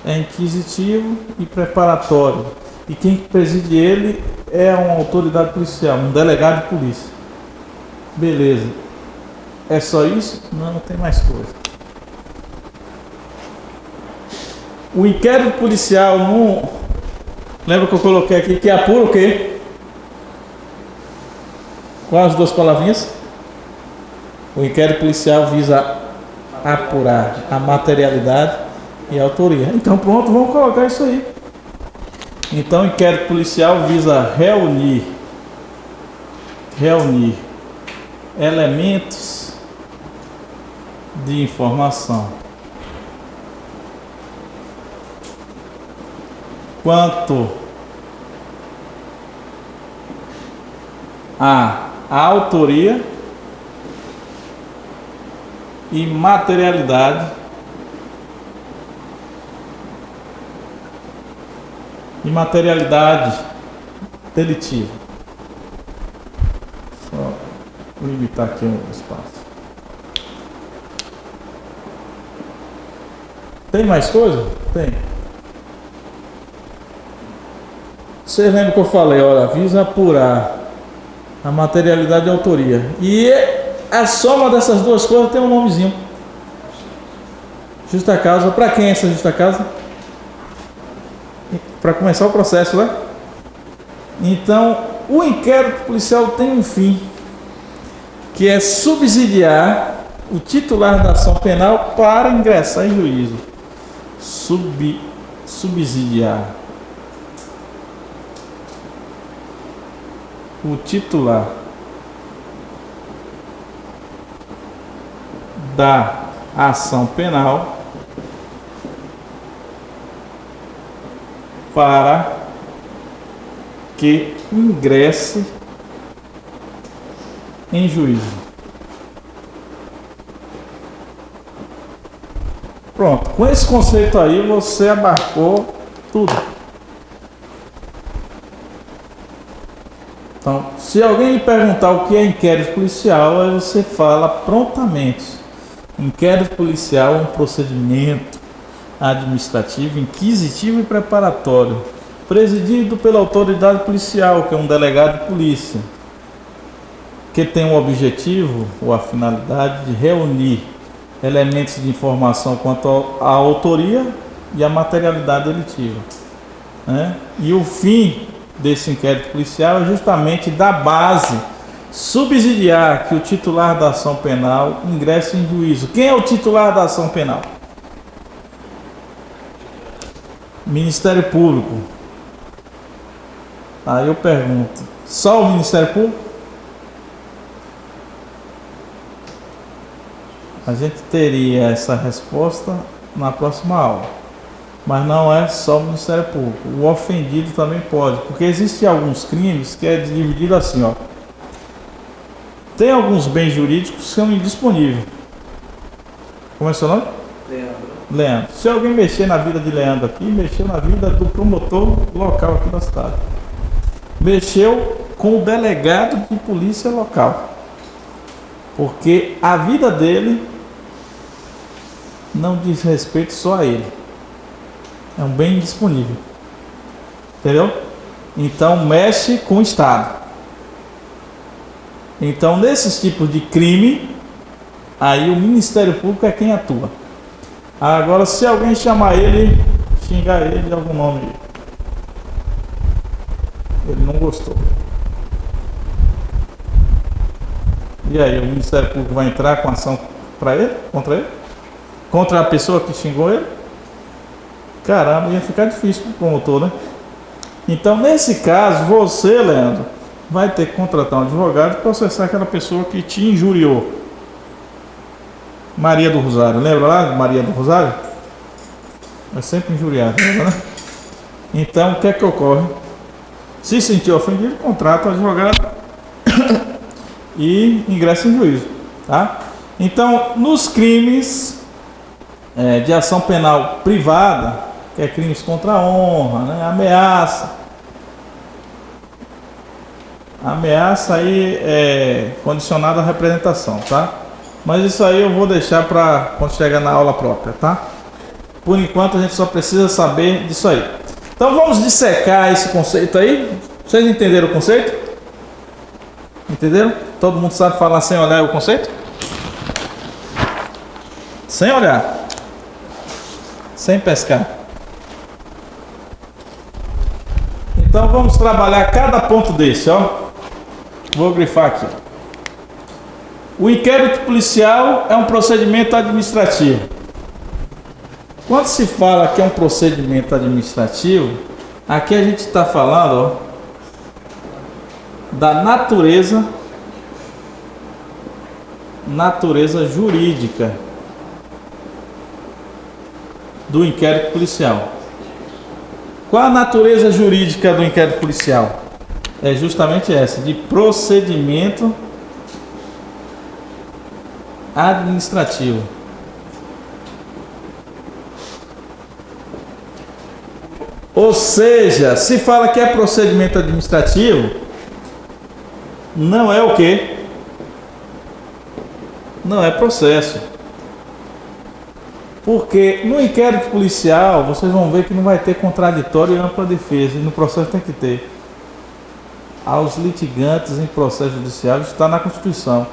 é inquisitivo e preparatório. E quem preside ele é uma autoridade policial, um delegado de polícia. Beleza. É só isso? Não, tem mais coisa. O inquérito policial não... Lembra que eu coloquei aqui que apura o quê? Quais as duas palavrinhas? O inquérito policial visa apurar a materialidade e a autoria. Então pronto, vamos colocar isso aí. Então o inquérito policial visa reunir elementos de informação quanto à autoria e materialidade delitiva. Só limitar aqui o espaço. Tem mais coisa? Tem. Você lembra que eu falei, olha, visa apurar a materialidade e a autoria. E a soma dessas duas coisas tem um nomezinho. Justa causa. Para quem é essa justa causa? Para começar o processo, né? Então, o inquérito policial tem um fim, que é subsidiar o titular da ação penal para ingressar em juízo. Subsidiar o titular da ação penal para que ingresse em juízo. Pronto, com esse conceito aí você abarcou tudo. Então, se alguém lhe perguntar o que é inquérito policial, aí você fala prontamente. Inquérito policial é um procedimento administrativo, inquisitivo e preparatório, presidido pela autoridade policial, que é um delegado de polícia, que tem o objetivo ou a finalidade de reunir elementos de informação quanto à autoria e à materialidade delitiva, né? E o fim desse inquérito policial é justamente dar base, subsidiar que o titular da ação penal ingresse em juízo. Quem é o titular da ação penal? Ministério Público. Aí eu pergunto, só o Ministério Público? A gente teria essa resposta na próxima aula. Mas não é só o Ministério Público. O ofendido também pode. Porque existem alguns crimes que é dividido assim, ó. Tem alguns bens jurídicos que são indisponíveis. Como é seu nome? Leandro. Se alguém mexer na vida de Leandro aqui, mexeu na vida do promotor local aqui da cidade. Mexeu com o delegado de polícia local. Porque a vida dele não diz respeito só a ele. É um bem indisponível. Entendeu? Então mexe com o Estado. Então nesses tipos de crime, aí o Ministério Público é quem atua. Agora se alguém chamar ele, xingar ele de algum nome, ele não gostou. E aí o Ministério Público vai entrar com ação para ele, contra ele? Contra a pessoa que xingou ele? Caramba, ia ficar difícil para o promotor, né? Então, nesse caso, você, Leandro, vai ter que contratar um advogado e processar aquela pessoa que te injuriou. Maria do Rosário, lembra lá de Maria do Rosário? É sempre injuriada, lembra, né? Então, o que é que ocorre? Se sentir ofendido, contrata o advogado e ingressa em juízo, tá? Então, nos crimes de ação penal privada, que é crimes contra a honra, né? Ameaça aí é condicionada à representação, tá? Mas isso aí eu vou deixar para quando chegar na aula própria, tá? Por enquanto a gente só precisa saber disso aí. Então vamos dissecar esse conceito aí. Vocês entenderam o conceito? Entenderam? Todo mundo sabe falar sem olhar o conceito? Sem olhar. Sem pescar. Então vamos trabalhar cada ponto desse, ó. Vou grifar aqui. O inquérito policial é um procedimento administrativo. Quando se fala que é um procedimento administrativo, aqui a gente está falando, ó, da natureza jurídica do inquérito policial. Qual a natureza jurídica do inquérito policial? É justamente essa, de procedimento administrativo. Ou seja, se fala que é procedimento administrativo, não é o quê? Não é processo. Porque no inquérito policial, vocês vão ver que não vai ter contraditório e ampla defesa, e no processo tem que ter. Aos litigantes em processo judicial, isso está na Constituição.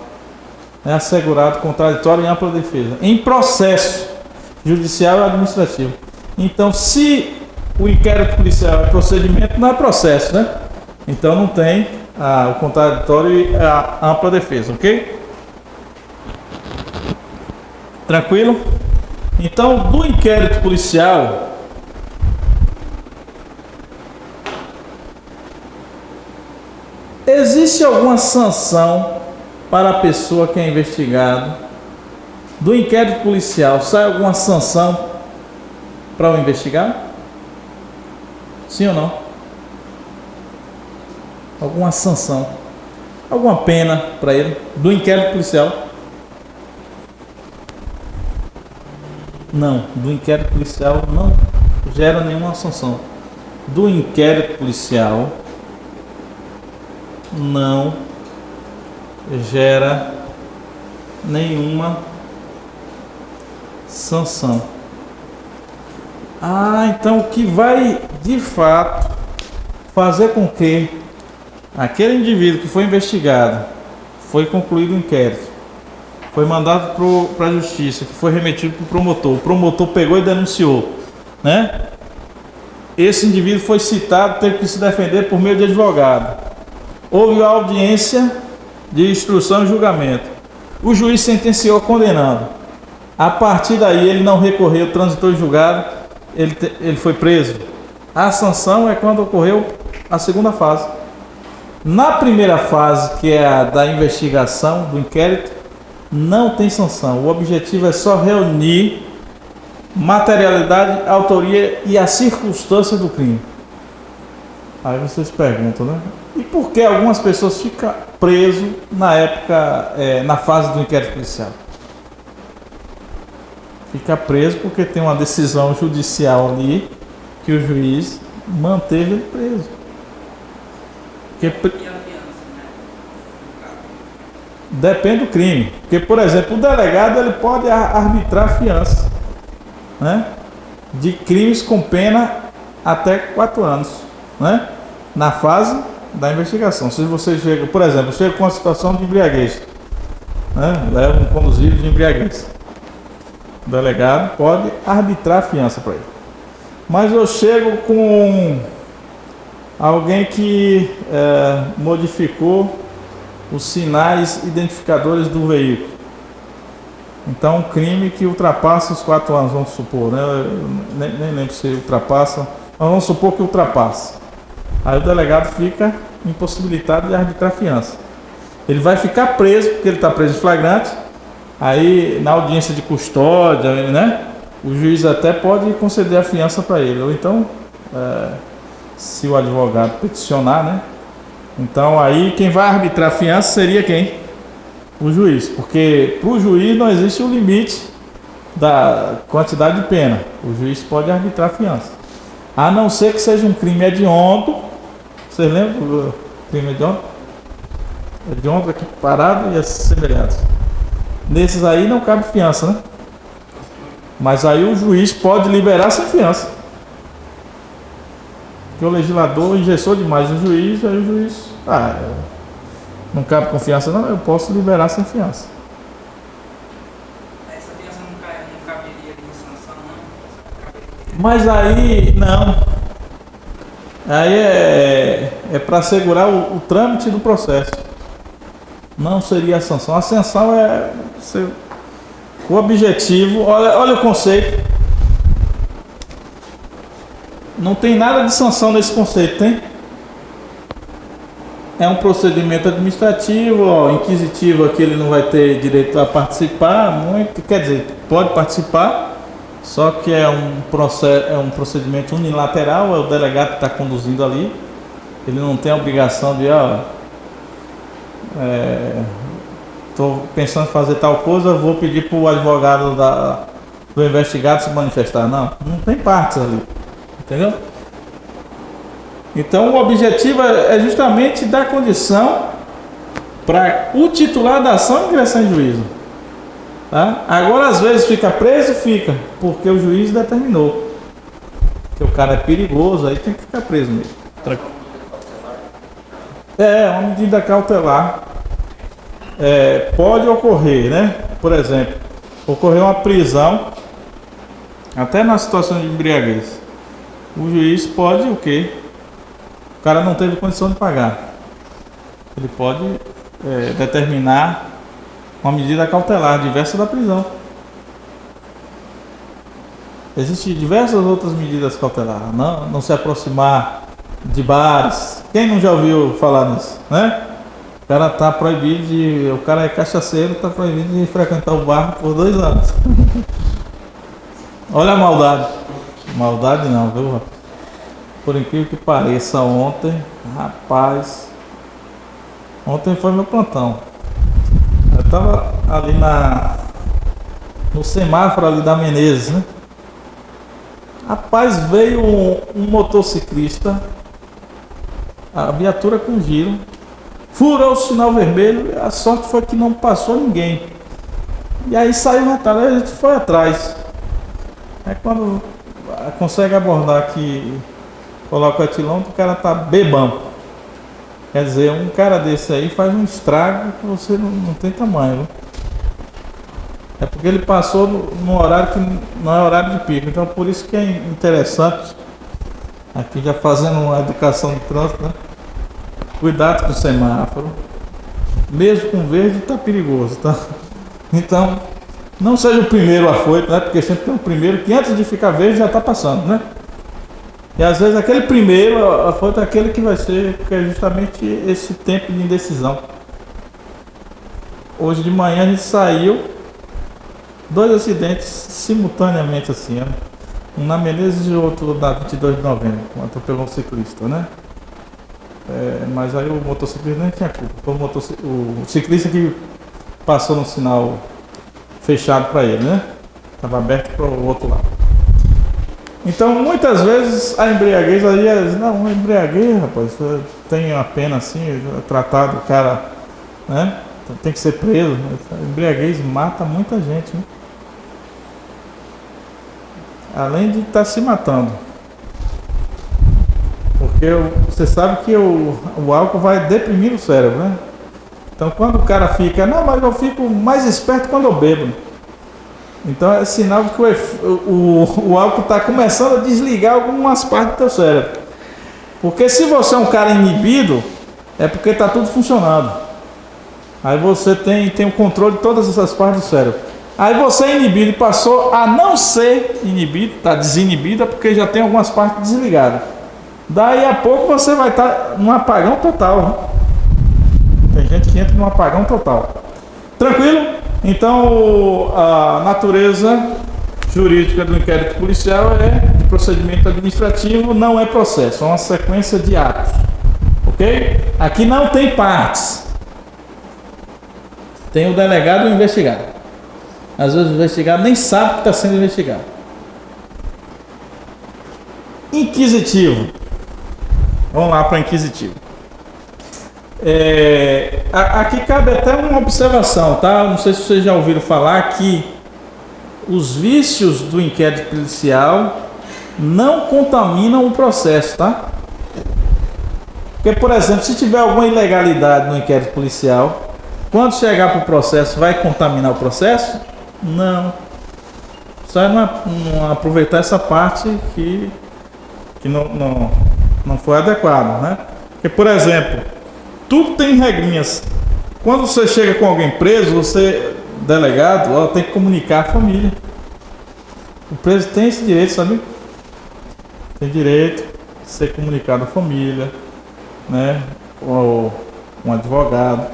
É assegurado contraditório e ampla defesa. Em processo judicial e administrativo. Então, se o inquérito policial é procedimento, não é processo, né? Então não tem o contraditório e a ampla defesa, ok? Tranquilo? Então, do inquérito policial, existe alguma sanção para a pessoa que é investigada? Do inquérito policial, sai alguma sanção para o investigado? Sim ou não? Alguma sanção, alguma pena para ele do inquérito policial? Não, do inquérito policial não gera nenhuma sanção. Do inquérito policial não gera nenhuma sanção. Então o que vai de fato fazer com que aquele indivíduo que foi investigado, foi concluído o inquérito, foi mandado para a justiça, que foi remetido para o promotor pegou e denunciou, né? Esse indivíduo foi citado, teve que se defender por meio de advogado. Houve a audiência de instrução e julgamento. O juiz sentenciou condenando. A partir daí ele não recorreu, transitou em julgado, ele foi preso. A sanção é quando ocorreu a segunda fase. Na primeira fase, que é a da investigação, do inquérito, não tem sanção. O objetivo é só reunir materialidade, autoria e a circunstância do crime. Aí vocês perguntam, né? E por que algumas pessoas ficam presas na época, na fase do inquérito policial? Fica preso porque tem uma decisão judicial ali que o juiz manteve ele preso. Porque depende do crime. Porque, por exemplo, o delegado ele pode arbitrar fiança, né, de crimes com pena até 4 anos, né, na fase da investigação. Se você chega, por exemplo, chega com uma situação de embriaguez, né, leva um conduzir de embriaguez, o delegado pode arbitrar fiança para ele. Mas eu chego com alguém que modificou os sinais identificadores do veículo. Então, um crime que ultrapassa os 4 anos, vamos supor, né? Nem lembro se ultrapassa, mas vamos supor que ultrapassa. Aí o delegado fica impossibilitado de arbitrar fiança. Ele vai ficar preso, porque ele está preso em flagrante. Aí, na audiência de custódia, né, o juiz até pode conceder a fiança para ele. Ou então, se o advogado peticionar, né? Então, aí quem vai arbitrar a fiança seria quem? O juiz. Porque para o juiz não existe o limite da quantidade de pena. O juiz pode arbitrar a fiança. A não ser que seja um crime hediondo. Vocês lembram do crime hediondo? Hediondo aqui parado e assemelhados. Nesses aí não cabe fiança, né? Mas aí o juiz pode liberar sem fiança. Porque o legislador engessou demais o juiz, aí o juiz, não cabe confiança não, eu posso liberar sem fiança. Essa fiança não caberia de sanção, não? Mas aí, não. Aí é para assegurar o trâmite do processo. Não seria a sanção. A sanção é o objetivo, olha o conceito. Não tem nada de sanção nesse conceito, tem? É um procedimento administrativo, inquisitivo, aqui ele não vai ter direito a participar muito, quer dizer, pode participar, só que é um procedimento unilateral, é o delegado que está conduzindo ali, ele não tem a obrigação de, estou pensando em fazer tal coisa, vou pedir para o advogado do investigado se manifestar. Não tem partes ali. Entendeu? Então o objetivo é justamente dar condição para o titular da ação ingressar em juízo. Tá? Agora às vezes fica preso, porque o juiz determinou que o cara é perigoso, aí tem que ficar preso mesmo. Uma medida cautelar. Pode ocorrer, né? Por exemplo, ocorreu uma prisão, até na situação de embriaguez. O juiz pode o quê? O cara não teve condição de pagar. Ele pode determinar uma medida cautelar diversa da prisão. Existem diversas outras medidas cautelares. Não se aproximar de bares. Quem não já ouviu falar nisso, né? O cara está proibido o cara é cachaceiro, está proibido de frequentar o bar por 2 anos. Olha a maldade. Maldade não, viu? Por incrível que pareça, ontem, rapaz, ontem foi meu plantão. Eu tava ali no semáforo ali da Menezes, né? Rapaz, veio um motociclista, a viatura com giro, furou o sinal vermelho, a sorte foi que não passou ninguém. E aí saiu o retalho, a gente foi atrás. Aí quando consegue abordar que coloca o etilômetro, o cara tá bebão. Quer dizer, um cara desse aí faz um estrago que você não tem tamanho, viu? É porque ele passou no horário que não é horário de pico. Então por isso que é interessante, aqui já fazendo uma educação de trânsito, né? Cuidado com o semáforo. Mesmo com verde tá perigoso, tá? Então, não seja o primeiro afoito, né? Porque sempre tem um primeiro que antes de ficar verde já tá passando, né? E às vezes aquele primeiro afoito é aquele que vai ser, porque é justamente esse tempo de indecisão. Hoje de manhã a gente saiu, 2 acidentes simultaneamente assim, ó. Um na Menezes e outro na 22 de novembro, atropelou um ciclista, né? Mas aí o motociclista nem tinha culpa, foi o ciclista que passou no sinal fechado para ele, né? Estava aberto para o outro lado. Então muitas vezes a embriaguez aí, não, a embriaguez, rapaz, tem uma pena assim, é tratado o cara, né? Tem que ser preso. A embriaguez mata muita gente, né? Além de estar se matando. Porque você sabe que o álcool vai deprimir o cérebro, né? Então quando o cara fica, não, mas eu fico mais esperto quando eu bebo. Então é sinal que o álcool está começando a desligar algumas partes do teu cérebro. Porque se você é um cara inibido, é porque está tudo funcionando. Aí você tem o controle de todas essas partes do cérebro. Aí você é inibido e passou a não ser inibido, está desinibido, é porque já tem algumas partes desligadas. Daí a pouco você vai estar num apagão total. Tem gente que entra num apagão total. Tranquilo? Então a natureza jurídica do inquérito policial é de procedimento administrativo, não é processo, é uma sequência de atos. Ok? Aqui não tem partes. Tem o delegado e o investigado. Às vezes o investigado nem sabe que está sendo investigado. Inquisitivo. Vamos lá para inquisitivo. Aqui cabe até uma observação, tá? Não sei se vocês já ouviram falar que os vícios do inquérito policial não contaminam o processo, tá? Porque, por exemplo, se tiver alguma ilegalidade no inquérito policial, quando chegar para o processo, vai contaminar o processo? Não. Só não aproveitar essa parte que não foi adequada, né? Porque, por exemplo, tudo tem regrinhas. Quando você chega com alguém preso, você, delegado, tem que comunicar a família. O preso tem esse direito, sabe? Tem direito de ser comunicado à família, né? Ou um advogado.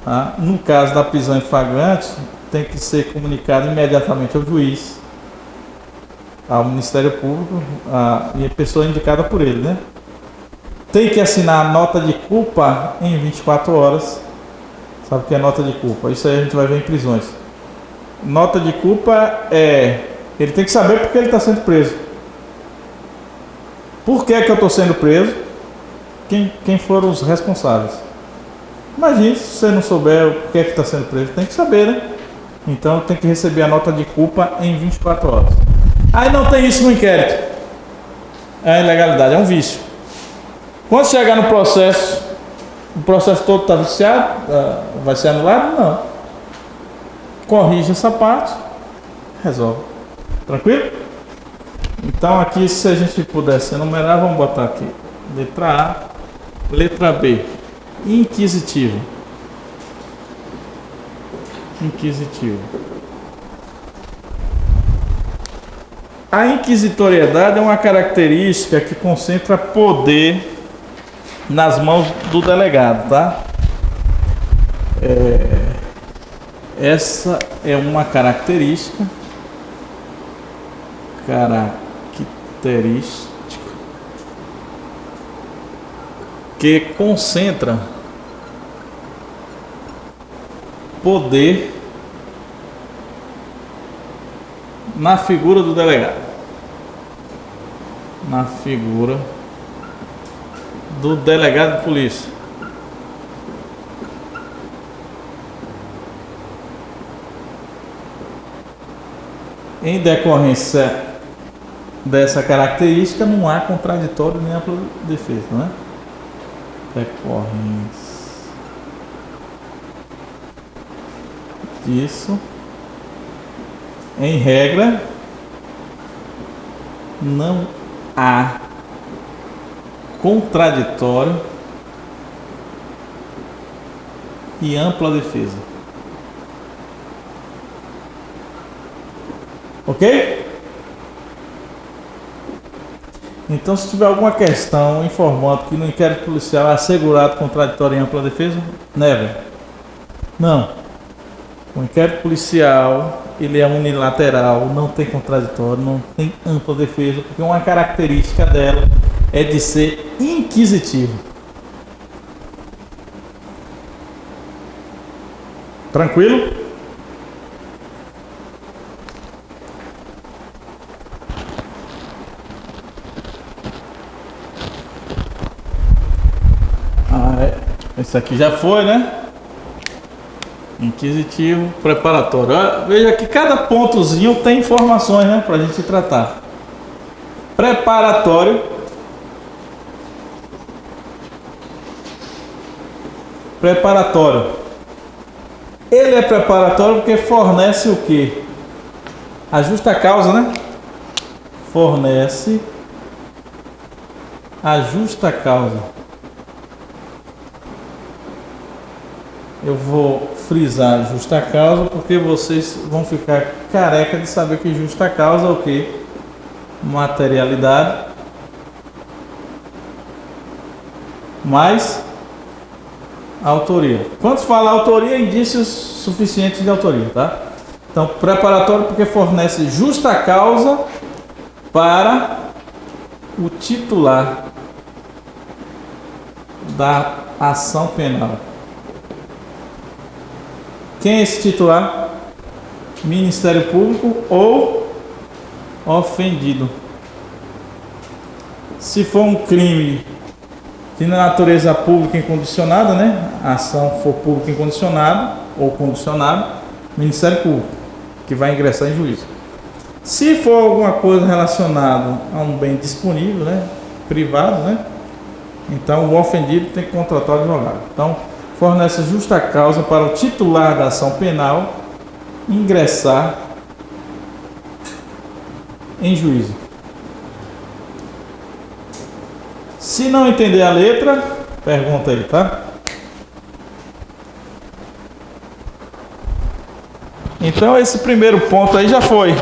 Tá? No caso da prisão em flagrante, tem que ser comunicado imediatamente ao juiz, ao Ministério Público e a pessoa indicada por ele, né? Tem que assinar a nota de culpa em 24 horas. Sabe o que é nota de culpa? Isso aí a gente vai ver em prisões. Nota de culpa ele tem que saber porque ele está sendo preso. Por que eu estou sendo preso? Quem foram os responsáveis? Imagine se você não souber o que está sendo preso. Tem que saber, né? Então tem que receber a nota de culpa em 24 horas. Aí não tem isso no inquérito. É ilegalidade, é um vício. Quando chegar no processo, o processo todo está viciado, vai ser anulado? Não. Corrige essa parte, resolve. Tranquilo? Então aqui, se a gente pudesse enumerar, vamos botar aqui. Letra A, letra B. Inquisitivo. Inquisitivo. A inquisitoriedade é uma característica que concentra poder nas mãos do delegado, tá? Essa é uma característica que concentra poder na figura do delegado. Na figura do delegado de polícia. Em decorrência dessa característica, não há contraditório nem ampla defesa, não é? Decorrência disso, em regra, não há contraditório e ampla defesa. Ok? Então, se tiver alguma questão informando que no inquérito policial é assegurado contraditório e ampla defesa, never. Não. O inquérito policial, ele é unilateral, não tem contraditório, não tem ampla defesa, porque uma característica dela é de ser inquisitivo. Tranquilo? Esse aqui já foi, né? Inquisitivo, preparatório. Veja que cada pontozinho tem informações, né, pra gente tratar. Preparatório. Preparatório. Ele é preparatório porque fornece o quê? A justa causa, né? Fornece a justa causa. Eu vou frisar justa causa porque vocês vão ficar careca de saber que justa causa é o que? Materialidade mais autoria. Quando se fala autoria, indícios suficientes de autoria, tá? Então, preparatório porque fornece justa causa para o titular da ação penal. Quem é esse titular? Ministério Público ou ofendido. Se for um crime de natureza pública incondicionada, né? A ação for pública incondicionada ou condicionada, Ministério Público, que vai ingressar em juízo. Se for alguma coisa relacionada a um bem disponível, né? Privado, né? Então o ofendido tem que contratar o advogado. Então, fornece justa causa para o titular da ação penal ingressar em juízo. Se não entender a letra, pergunta aí, tá? Então esse primeiro ponto aí já foi.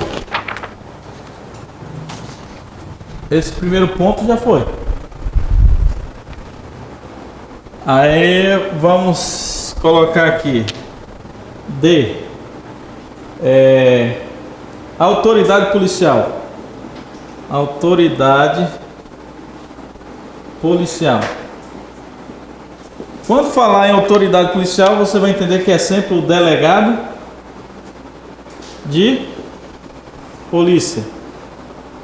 Esse primeiro ponto já foi. Aí vamos colocar aqui D. Autoridade policial. Autoridade policial. Quando falar em autoridade policial, você vai entender que é sempre o delegado de polícia.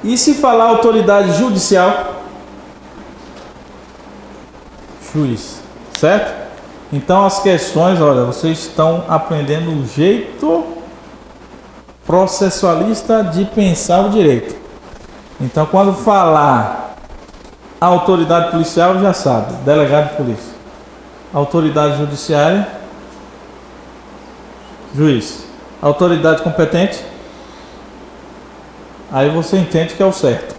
E se falar autoridade judicial? Juiz. Certo? Então as questões, olha, vocês estão aprendendo o jeito processualista de pensar o direito. Então quando falar autoridade policial, já sabe, delegado de polícia. Autoridade judiciária, juiz. Autoridade competente, aí você entende que é o certo.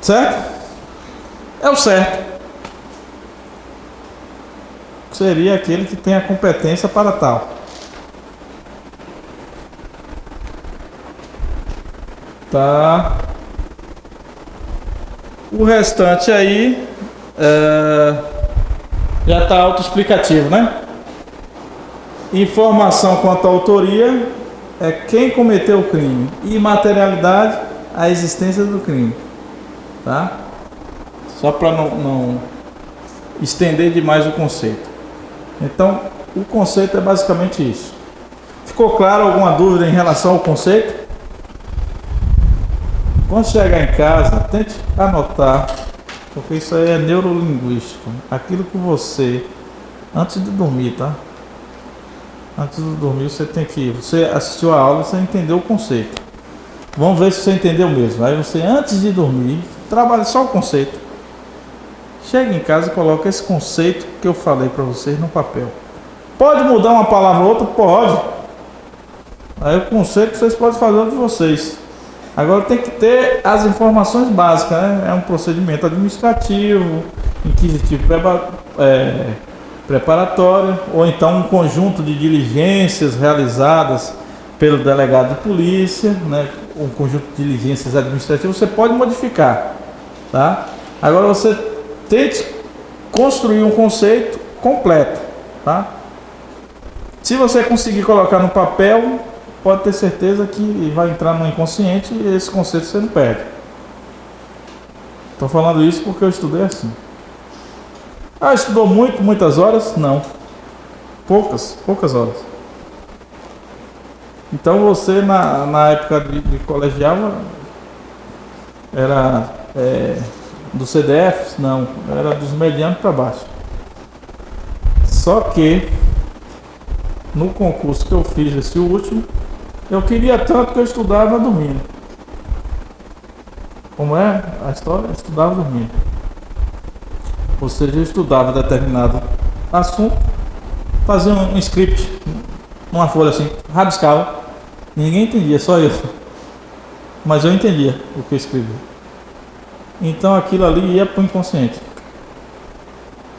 Certo? É o certo. Seria aquele que tem a competência para tal. Tá. O restante aí já está autoexplicativo, né? Informação quanto à autoria é quem cometeu o crime. E materialidade, a existência do crime. Tá? só para não estender demais o conceito. Então, o conceito é basicamente isso. Ficou claro alguma dúvida em relação ao conceito? Quando chegar em casa, tente anotar, porque isso aí é neurolinguístico. Aquilo que você, antes de dormir, tá? Antes de dormir, você assistiu a aula, você entendeu o conceito. Vamos ver se você entendeu mesmo. Aí você, antes de dormir, trabalha só o conceito. Chega em casa e coloca esse conceito que eu falei para vocês no papel. Pode mudar uma palavra ou outra? Pode. Aí o conceito vocês podem fazer de vocês. Agora tem que ter as informações básicas, né? É um procedimento administrativo, inquisitivo preparatório, ou então um conjunto de diligências realizadas pelo delegado de polícia, né? Um conjunto de diligências administrativas, você pode modificar, tá? Agora você tente construir um conceito completo, tá? Se você conseguir colocar no papel, pode ter certeza que vai entrar no inconsciente e esse conceito você não perde. Estou falando isso porque eu estudei assim. Ah, estudou muitas horas? Não. Poucas horas. Então você na época de colegial era do CDF? Não, era dos medianos para baixo. Só que no concurso que eu fiz, esse último, eu queria tanto que eu estudava dormindo. Como é a história? Eu estudava dormindo. Ou seja, eu estudava determinado assunto, fazia um script, numa folha assim, rabiscava. Ninguém entendia, só eu. Mas eu entendia o que eu escrevia. Então aquilo ali ia para o inconsciente.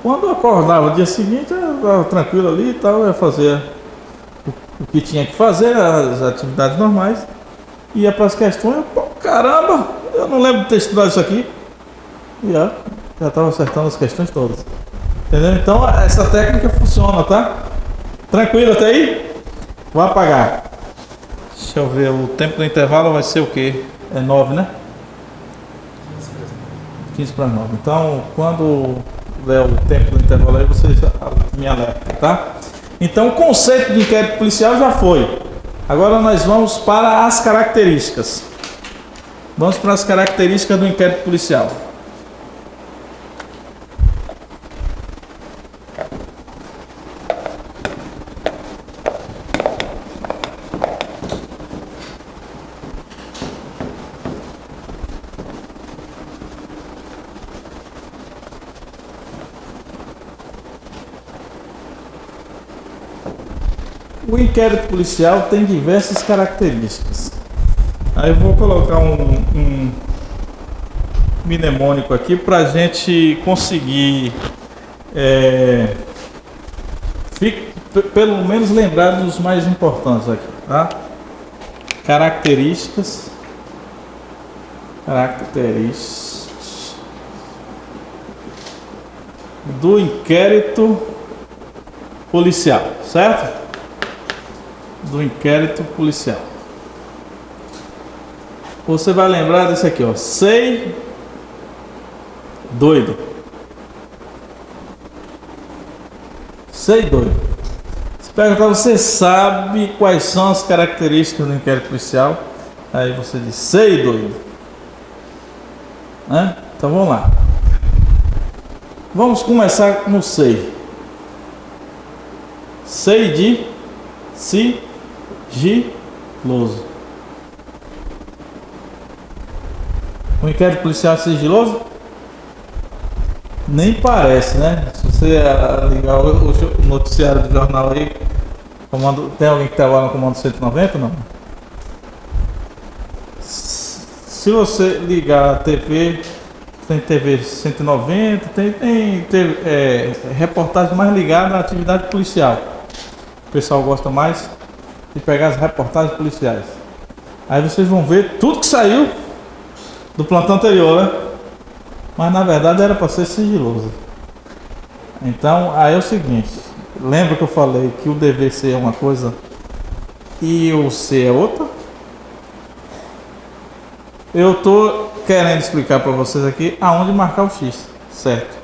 Quando eu acordava no dia seguinte, eu estava tranquilo ali e tal, eu ia fazer o que tinha que fazer, as atividades normais, ia para as questões, pô, caramba, eu não lembro de ter estudado isso aqui. E já estava acertando as questões todas. Entendeu? Então essa técnica funciona, tá? Tranquilo até aí? Vou apagar. Deixa eu ver, o tempo do intervalo vai ser o quê? É 9, né? 15 para 9. Então, quando der o tempo do intervalo aí, vocês me alertam, tá? Então, o conceito de inquérito policial já foi. Agora nós vamos para as características. Vamos para as características do inquérito policial. O inquérito policial tem diversas características. Aí eu vou colocar um mnemônico aqui para a gente conseguir pelo menos lembrar dos mais importantes aqui, tá? Características do inquérito policial, certo? Do inquérito policial. Você vai lembrar desse aqui, ó. Sei doido. Sei doido. Se perguntar, você sabe quais são as características do inquérito policial? Aí você diz, sei doido. Né? Então vamos lá. Vamos começar no sei. Sei de sigiloso. O inquérito policial é sigiloso? Nem parece, né? Se você ligar o noticiário do jornal aí, tem alguém que trabalha no comando 190? Não. Se você ligar a TV, tem TV 190, tem reportagem mais ligada à atividade policial. O pessoal gosta mais de pegar as reportagens policiais. Aí vocês vão ver tudo que saiu do plantão anterior, né? Mas na verdade era para ser sigiloso. Então aí é o seguinte, lembra que eu falei que o dever ser é uma coisa e o ser é outra? Eu tô querendo explicar para vocês aqui aonde marcar o X. certo?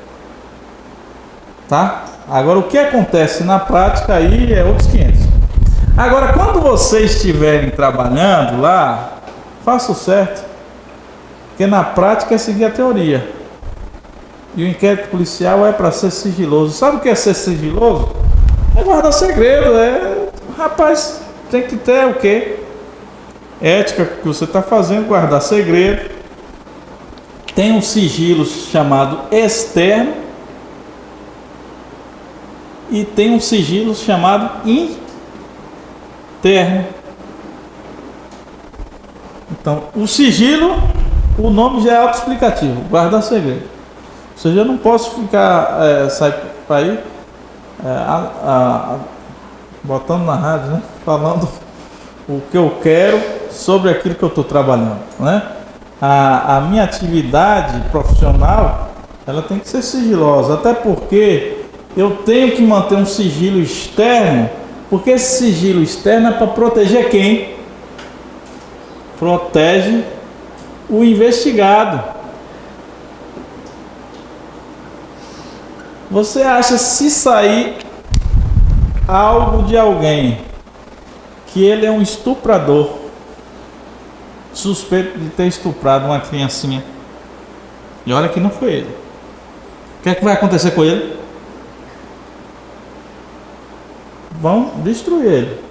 Tá? Agora o que acontece na prática aí é outros 500. Agora quando vocês estiverem trabalhando lá, faça o certo, porque na prática é seguir a teoria. E o inquérito policial é para ser sigiloso. Sabe o que é ser sigiloso? É guardar segredo, rapaz, tem que ter o quê? Ética que você está fazendo, guardar segredo. Tem um sigilo chamado externo e tem um sigilo chamado interno. Então, o sigilo, o nome já é autoexplicativo, guardar segredo. Ou seja, eu não posso ficar, sair para aí, botando na rádio, né? Falando o que eu quero sobre aquilo que eu estou trabalhando, né? A minha atividade profissional, ela tem que ser sigilosa, até porque eu tenho que manter um sigilo externo, porque esse sigilo externo é para proteger quem? Protege o investigado. Você acha, se sair algo de alguém que ele é um estuprador, suspeito de ter estuprado uma criancinha, e olha que não foi ele, o que é que vai acontecer com ele? Vão destruir ele.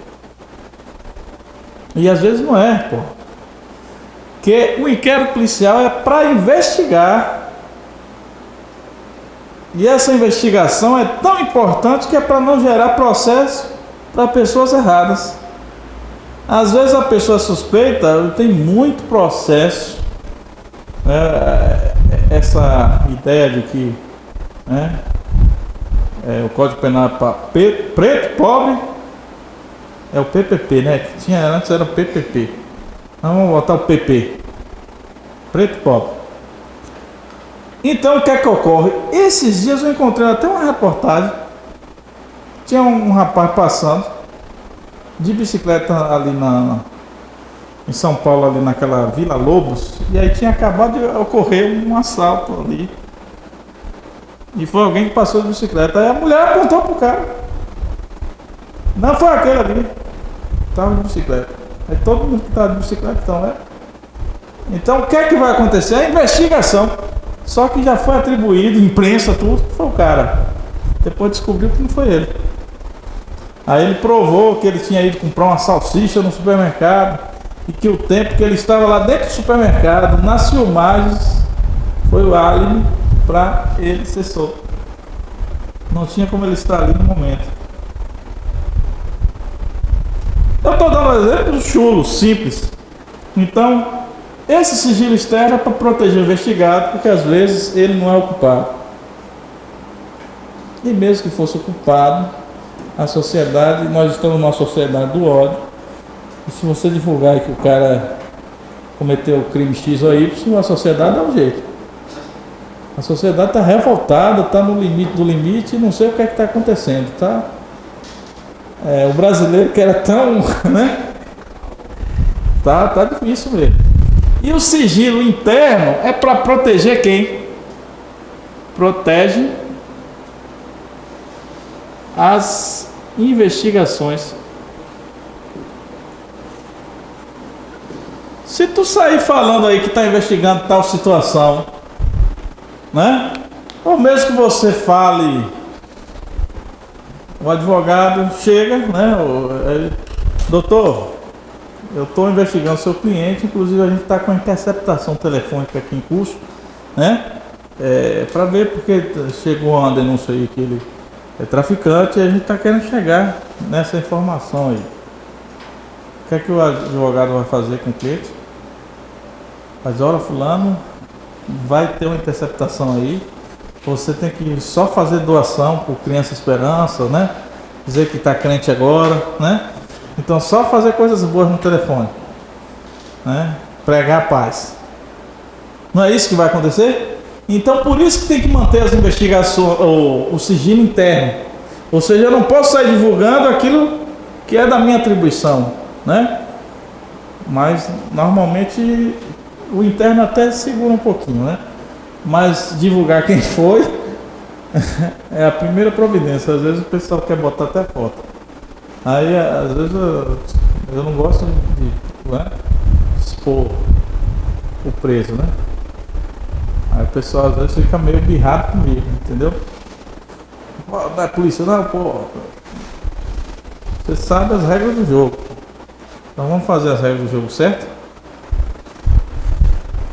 E às vezes não é, pô. Porque o inquérito policial é para investigar. E essa investigação é tão importante que é para não gerar processo para pessoas erradas. Às vezes a pessoa suspeita, tem muito processo. Essa ideia de que o Código Penal é para preto, pobre, é o PPP, né? Que tinha antes era o PPP. Então vamos botar o PP, preto e pobre. Então o que é que ocorre? Esses dias eu encontrei até uma reportagem. Tinha um rapaz passando de bicicleta ali em São Paulo, ali naquela Vila Lobos, e aí tinha acabado de ocorrer um assalto ali. E foi alguém que passou de bicicleta. Aí a mulher apontou pro cara. Não foi aquele ali. Estava de bicicleta. Aí todo mundo que estava de bicicleta, então o que é que vai acontecer? A investigação. Só que já foi atribuído, imprensa, tudo, foi o cara. Depois descobriu que não foi ele. Aí ele provou que ele tinha ido comprar uma salsicha no supermercado e que o tempo que ele estava lá dentro do supermercado, nas filmagens, foi o álibi para ele ser solto. Não tinha como ele estar ali no momento. Eu estou dando um exemplo chulo, simples. Então, esse sigilo externo é para proteger o investigado, porque às vezes ele não é o culpado. E mesmo que fosse o culpado, a sociedade, nós estamos numa sociedade do ódio. E se você divulgar que o cara cometeu o crime X ou Y, a sociedade dá um jeito. A sociedade está revoltada, está no limite do limite e não sei o que é que está acontecendo, tá? O brasileiro que era tão, né? Tá difícil mesmo. E o sigilo interno é para proteger quem? Protege as investigações. Se tu sair falando aí que está investigando tal situação, né? Ou mesmo que você fale, o advogado chega, né? Doutor, eu estou investigando seu cliente, inclusive a gente está com a interceptação telefônica aqui em curso, né? Para ver porque chegou uma denúncia aí que ele é traficante e a gente está querendo chegar nessa informação aí. O que é que o advogado vai fazer com o cliente? Mas olha, fulano, vai ter uma interceptação aí, você tem que só fazer doação por Criança Esperança, né? Dizer que está crente agora, né? Então só fazer coisas boas no telefone, né? Pregar a paz. Não é isso que vai acontecer? Então por isso que tem que manter as investigações, o sigilo interno. Ou seja, eu não posso sair divulgando aquilo que é da minha atribuição, né? Mas normalmente o interno até segura um pouquinho, né? Mas divulgar quem foi é a primeira providência. Às vezes o pessoal quer botar até foto. Aí às vezes eu não gosto de, né, expor o preso, né? Aí o pessoal às vezes fica meio birrado comigo, entendeu? Pô, não é polícia não, pô. Você sabe as regras do jogo. Então vamos fazer as regras do jogo certo?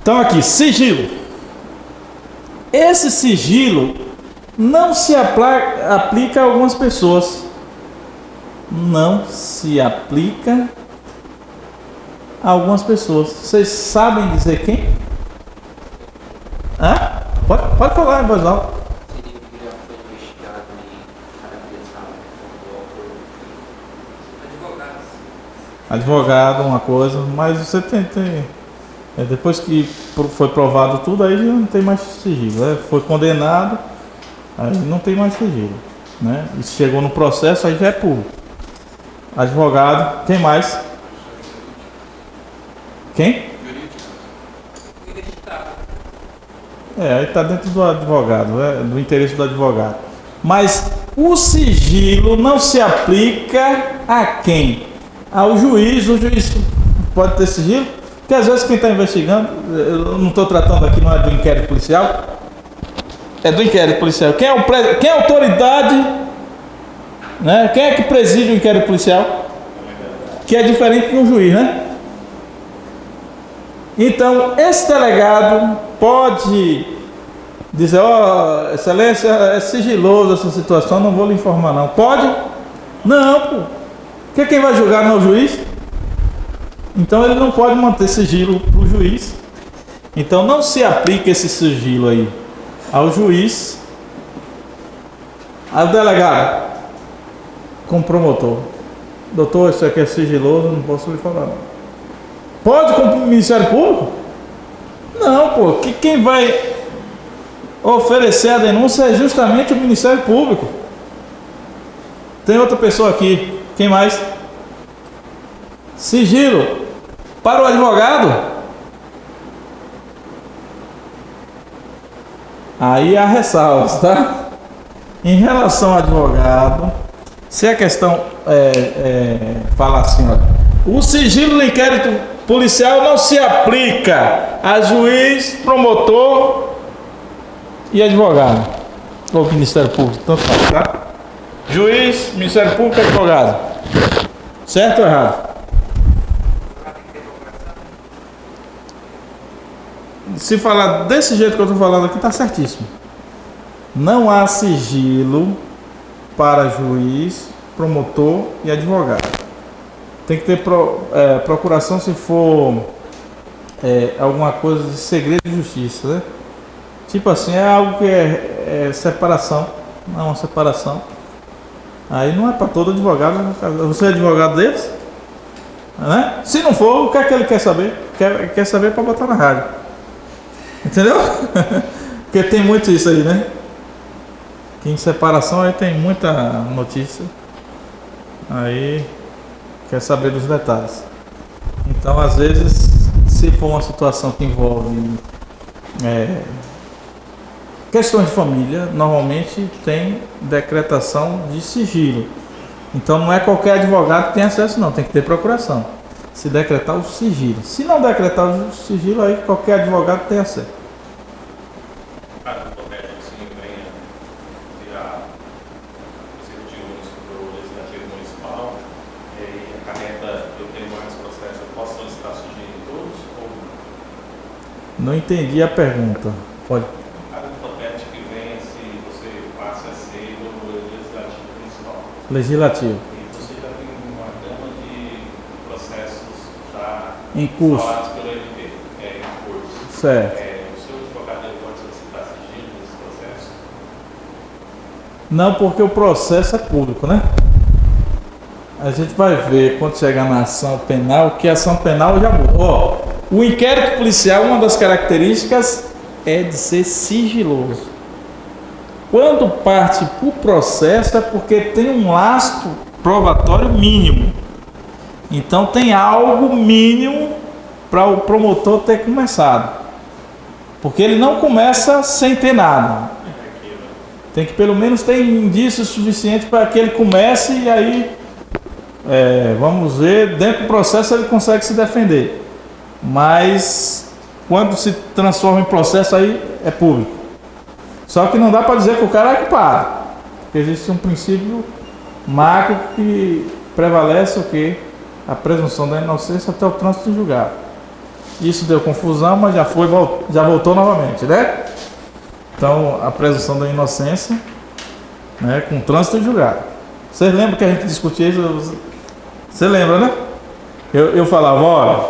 Então aqui, sigilo. Esse sigilo não se aplica a algumas pessoas. Não se aplica a algumas pessoas. Vocês sabem dizer quem? Hã? Pode falar em voz alta. Seria que já foi investigado e caracterizado como autor. Advogado, uma coisa, mas você tem depois que foi provado tudo, aí já não tem mais sigilo, né? Foi condenado, aí não tem mais sigilo, né? E chegou no processo, aí já é público. Advogado, quem mais? Quem? Aí está dentro do advogado, né? Do interesse do advogado. Mas o sigilo não se aplica a quem? Ao juiz. O juiz pode ter sigilo? Porque às vezes quem está investigando, eu não estou tratando aqui, não é do inquérito policial, é do inquérito policial. Quem é a autoridade, né? Quem é que preside o inquérito policial? Que é diferente de um juiz, né? Então, esse delegado pode dizer, ó, excelência, é sigiloso essa situação, não vou lhe informar não. Pode? Não, pô. Porque quem vai julgar não é o juiz? Então ele não pode manter sigilo para o juiz. Então não se aplica esse sigilo aí ao juiz, ao delegado, como promotor. Doutor, isso aqui é sigiloso, não posso lhe falar não. Pode com o Ministério Público? Não, pô. Quem vai oferecer a denúncia é justamente o Ministério Público. Tem outra pessoa aqui. Quem mais? Sigilo para o advogado. Aí há ressalvas, tá? Em relação ao advogado, se a questão fala assim, ó, o sigilo do inquérito policial não se aplica a juiz, promotor e advogado, ou Ministério Público, tanto faz, tá? Juiz, Ministério Público e advogado. Certo ou errado? Se falar desse jeito que eu estou falando aqui, está certíssimo. Não há sigilo para juiz, promotor e advogado. Tem que ter procuração se for alguma coisa de segredo de justiça, né? Tipo assim, é algo que é separação, não é uma separação. Aí não é para todo advogado. Você é advogado deles? Né? Se não for, o que é que ele quer saber? Quer saber para botar na rádio. Entendeu? Porque tem muito isso aí, né? Que em separação aí tem muita notícia. Aí quer saber dos detalhes. Então, às vezes, se for uma situação que envolve questões de família, normalmente tem decretação de sigilo. Então não é qualquer advogado que tem acesso não, tem que ter procuração. Se decretar o sigilo. Se não decretar o sigilo, aí qualquer advogado tem acesso. Caso hipotético, assim, venha virar executivo municipal, legislativo municipal, e acarreta, eu tenho mais processo, eu posso solicitar sigilo em todos? Ou Não entendi a pergunta. Pode. caso hipotético que venha se você passa a ser no legislativo municipal. Legislativo. E você já tem uma gama de processos já Em curso. falados pelo MP, em curso. Certo. O seu advogado ele pode solicitar sigilo nesse processo? Não, porque o processo é público, né? A gente vai ver quando chegar na ação penal, que a ação penal já muda. Ó, o inquérito policial, uma das características é de ser sigiloso. Quando parte para o processo é porque tem um lastro probatório mínimo. Então tem algo mínimo para o promotor ter começado. Porque ele não começa sem ter nada. Tem que pelo menos ter indícios suficientes para que ele comece e aí, vamos ver, dentro do processo ele consegue se defender. Mas quando se transforma em processo aí é público. Só que não dá para dizer que o cara é culpado. Porque existe um princípio macro que prevalece o quê? A presunção da inocência até o trânsito julgado. Isso deu confusão, mas já voltou novamente, né? Então, a presunção da inocência, né, com trânsito julgado. Vocês lembram que a gente discutia isso? Você lembra, né? Eu falava, olha,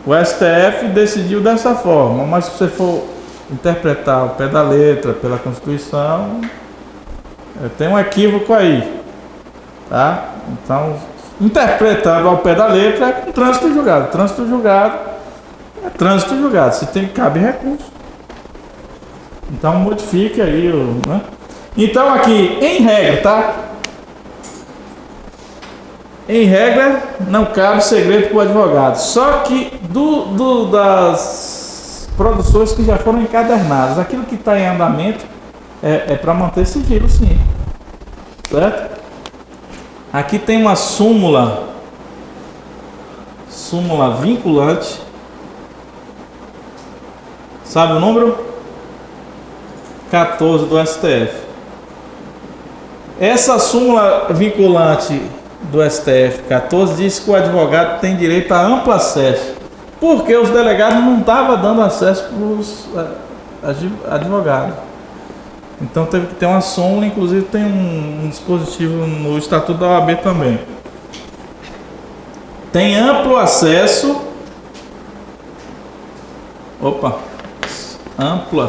o STF decidiu dessa forma, mas se você for interpretar o pé da letra pela Constituição, tem um equívoco aí, tá? Então, interpretando ao pé da letra é com trânsito julgado. Trânsito julgado é trânsito julgado. Se tem, cabe recurso. Então modifique aí, né? Então aqui, em regra, tá? Em regra, não cabe segredo para o advogado. Só que das produções que já foram encadernadas, aquilo que está em andamento é para manter sigilo, sim. Certo? Aqui tem uma súmula vinculante. Sabe o número? 14 do STF. Essa súmula vinculante do STF 14 diz que o advogado tem direito a amplo acesso, porque os delegados não estavam dando acesso para os advogados. Então teve que ter uma súmula, inclusive tem um dispositivo no Estatuto da OAB também. Tem amplo acesso. Amplo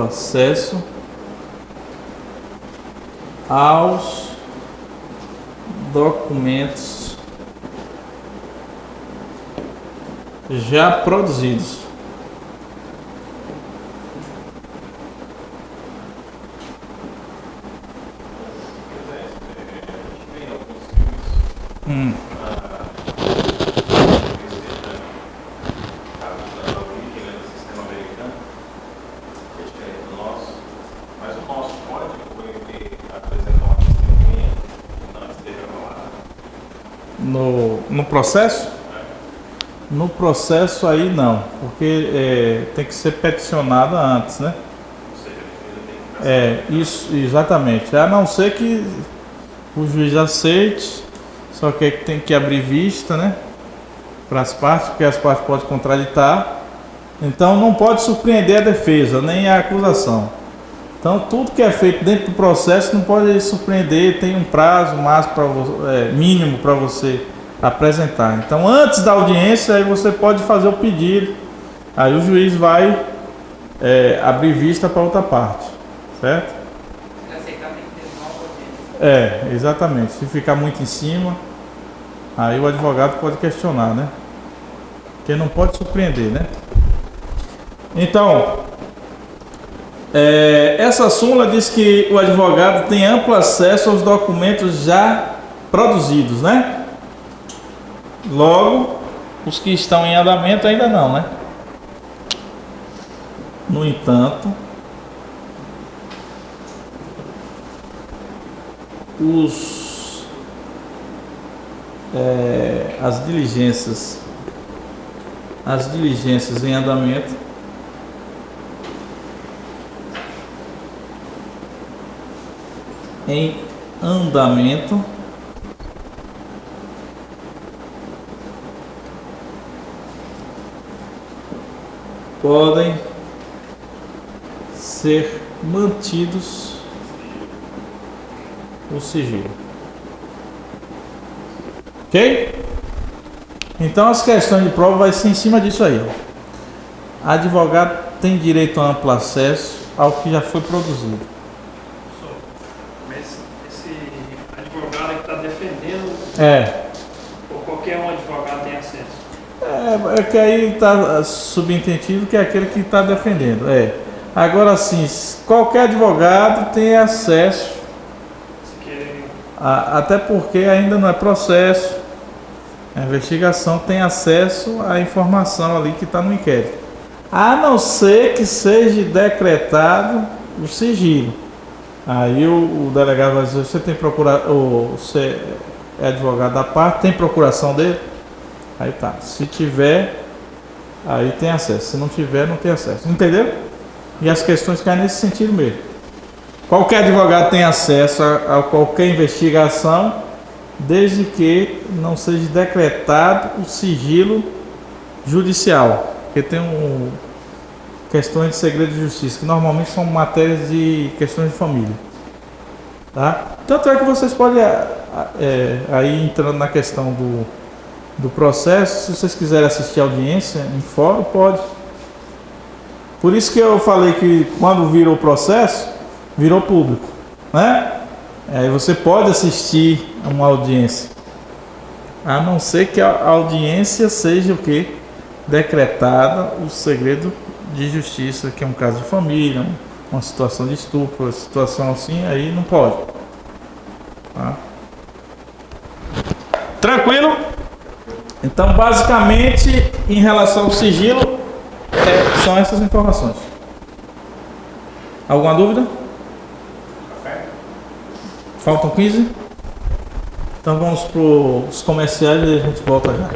acesso aos documentos já produzidos. No processo? No processo aí não, porque tem que ser peticionado antes, né? Isso, exatamente. A não ser que o juiz aceite, só que tem que abrir vista, né? Para as partes, porque as partes podem contraditar. Então não pode surpreender a defesa, nem a acusação. Então tudo que é feito dentro do processo não pode surpreender, tem um prazo mínimo para você apresentar. Então antes da audiência aí você pode fazer o pedido, aí o juiz vai abrir vista para outra parte, certo? Se aceitar tem que ter nova audiência. Exatamente. Se ficar muito em cima, aí o advogado pode questionar, né? Porque não pode surpreender, né? Então, essa súmula diz que o advogado tem amplo acesso aos documentos já produzidos, né? Logo, os que estão em andamento ainda não, né? No entanto, as diligências em andamento podem ser mantidos o sigilo. Ok? Então as questões de prova vai ser em cima disso aí. Advogado tem direito a amplo acesso ao que já foi produzido. Mas esse advogado que está defendendo, ou qualquer um advogado tem acesso? É que aí está subentendido que é aquele que está defendendo. Agora sim, qualquer advogado tem acesso, até porque ainda não é processo, A investigação tem acesso à informação ali que está no inquérito. A não ser que seja decretado o sigilo. Aí o delegado vai dizer, você tem você é advogado da parte, tem procuração dele? Aí tá. Se tiver, aí tem acesso. Se não tiver, não tem acesso. Entendeu? E as questões caem nesse sentido mesmo. Qualquer advogado tem acesso a qualquer investigação, desde que não seja decretado o sigilo judicial. Porque tem questões de segredo de justiça, que normalmente são matérias de questões de família. Tá? Tanto é que vocês podem, aí entrando na questão do processo, se vocês quiserem assistir a audiência em fórum, pode. Por isso que eu falei que quando virou o processo, virou público, né? Aí você pode assistir a uma audiência, a não ser que a audiência seja o quê? Decretada o segredo de justiça, que é um caso de família, uma situação de estupro, uma situação assim, aí não pode. Tá? Tranquilo? Então, basicamente, em relação ao sigilo, são essas informações. Alguma dúvida? Faltam 15? Então vamos para os comerciais e a gente volta já.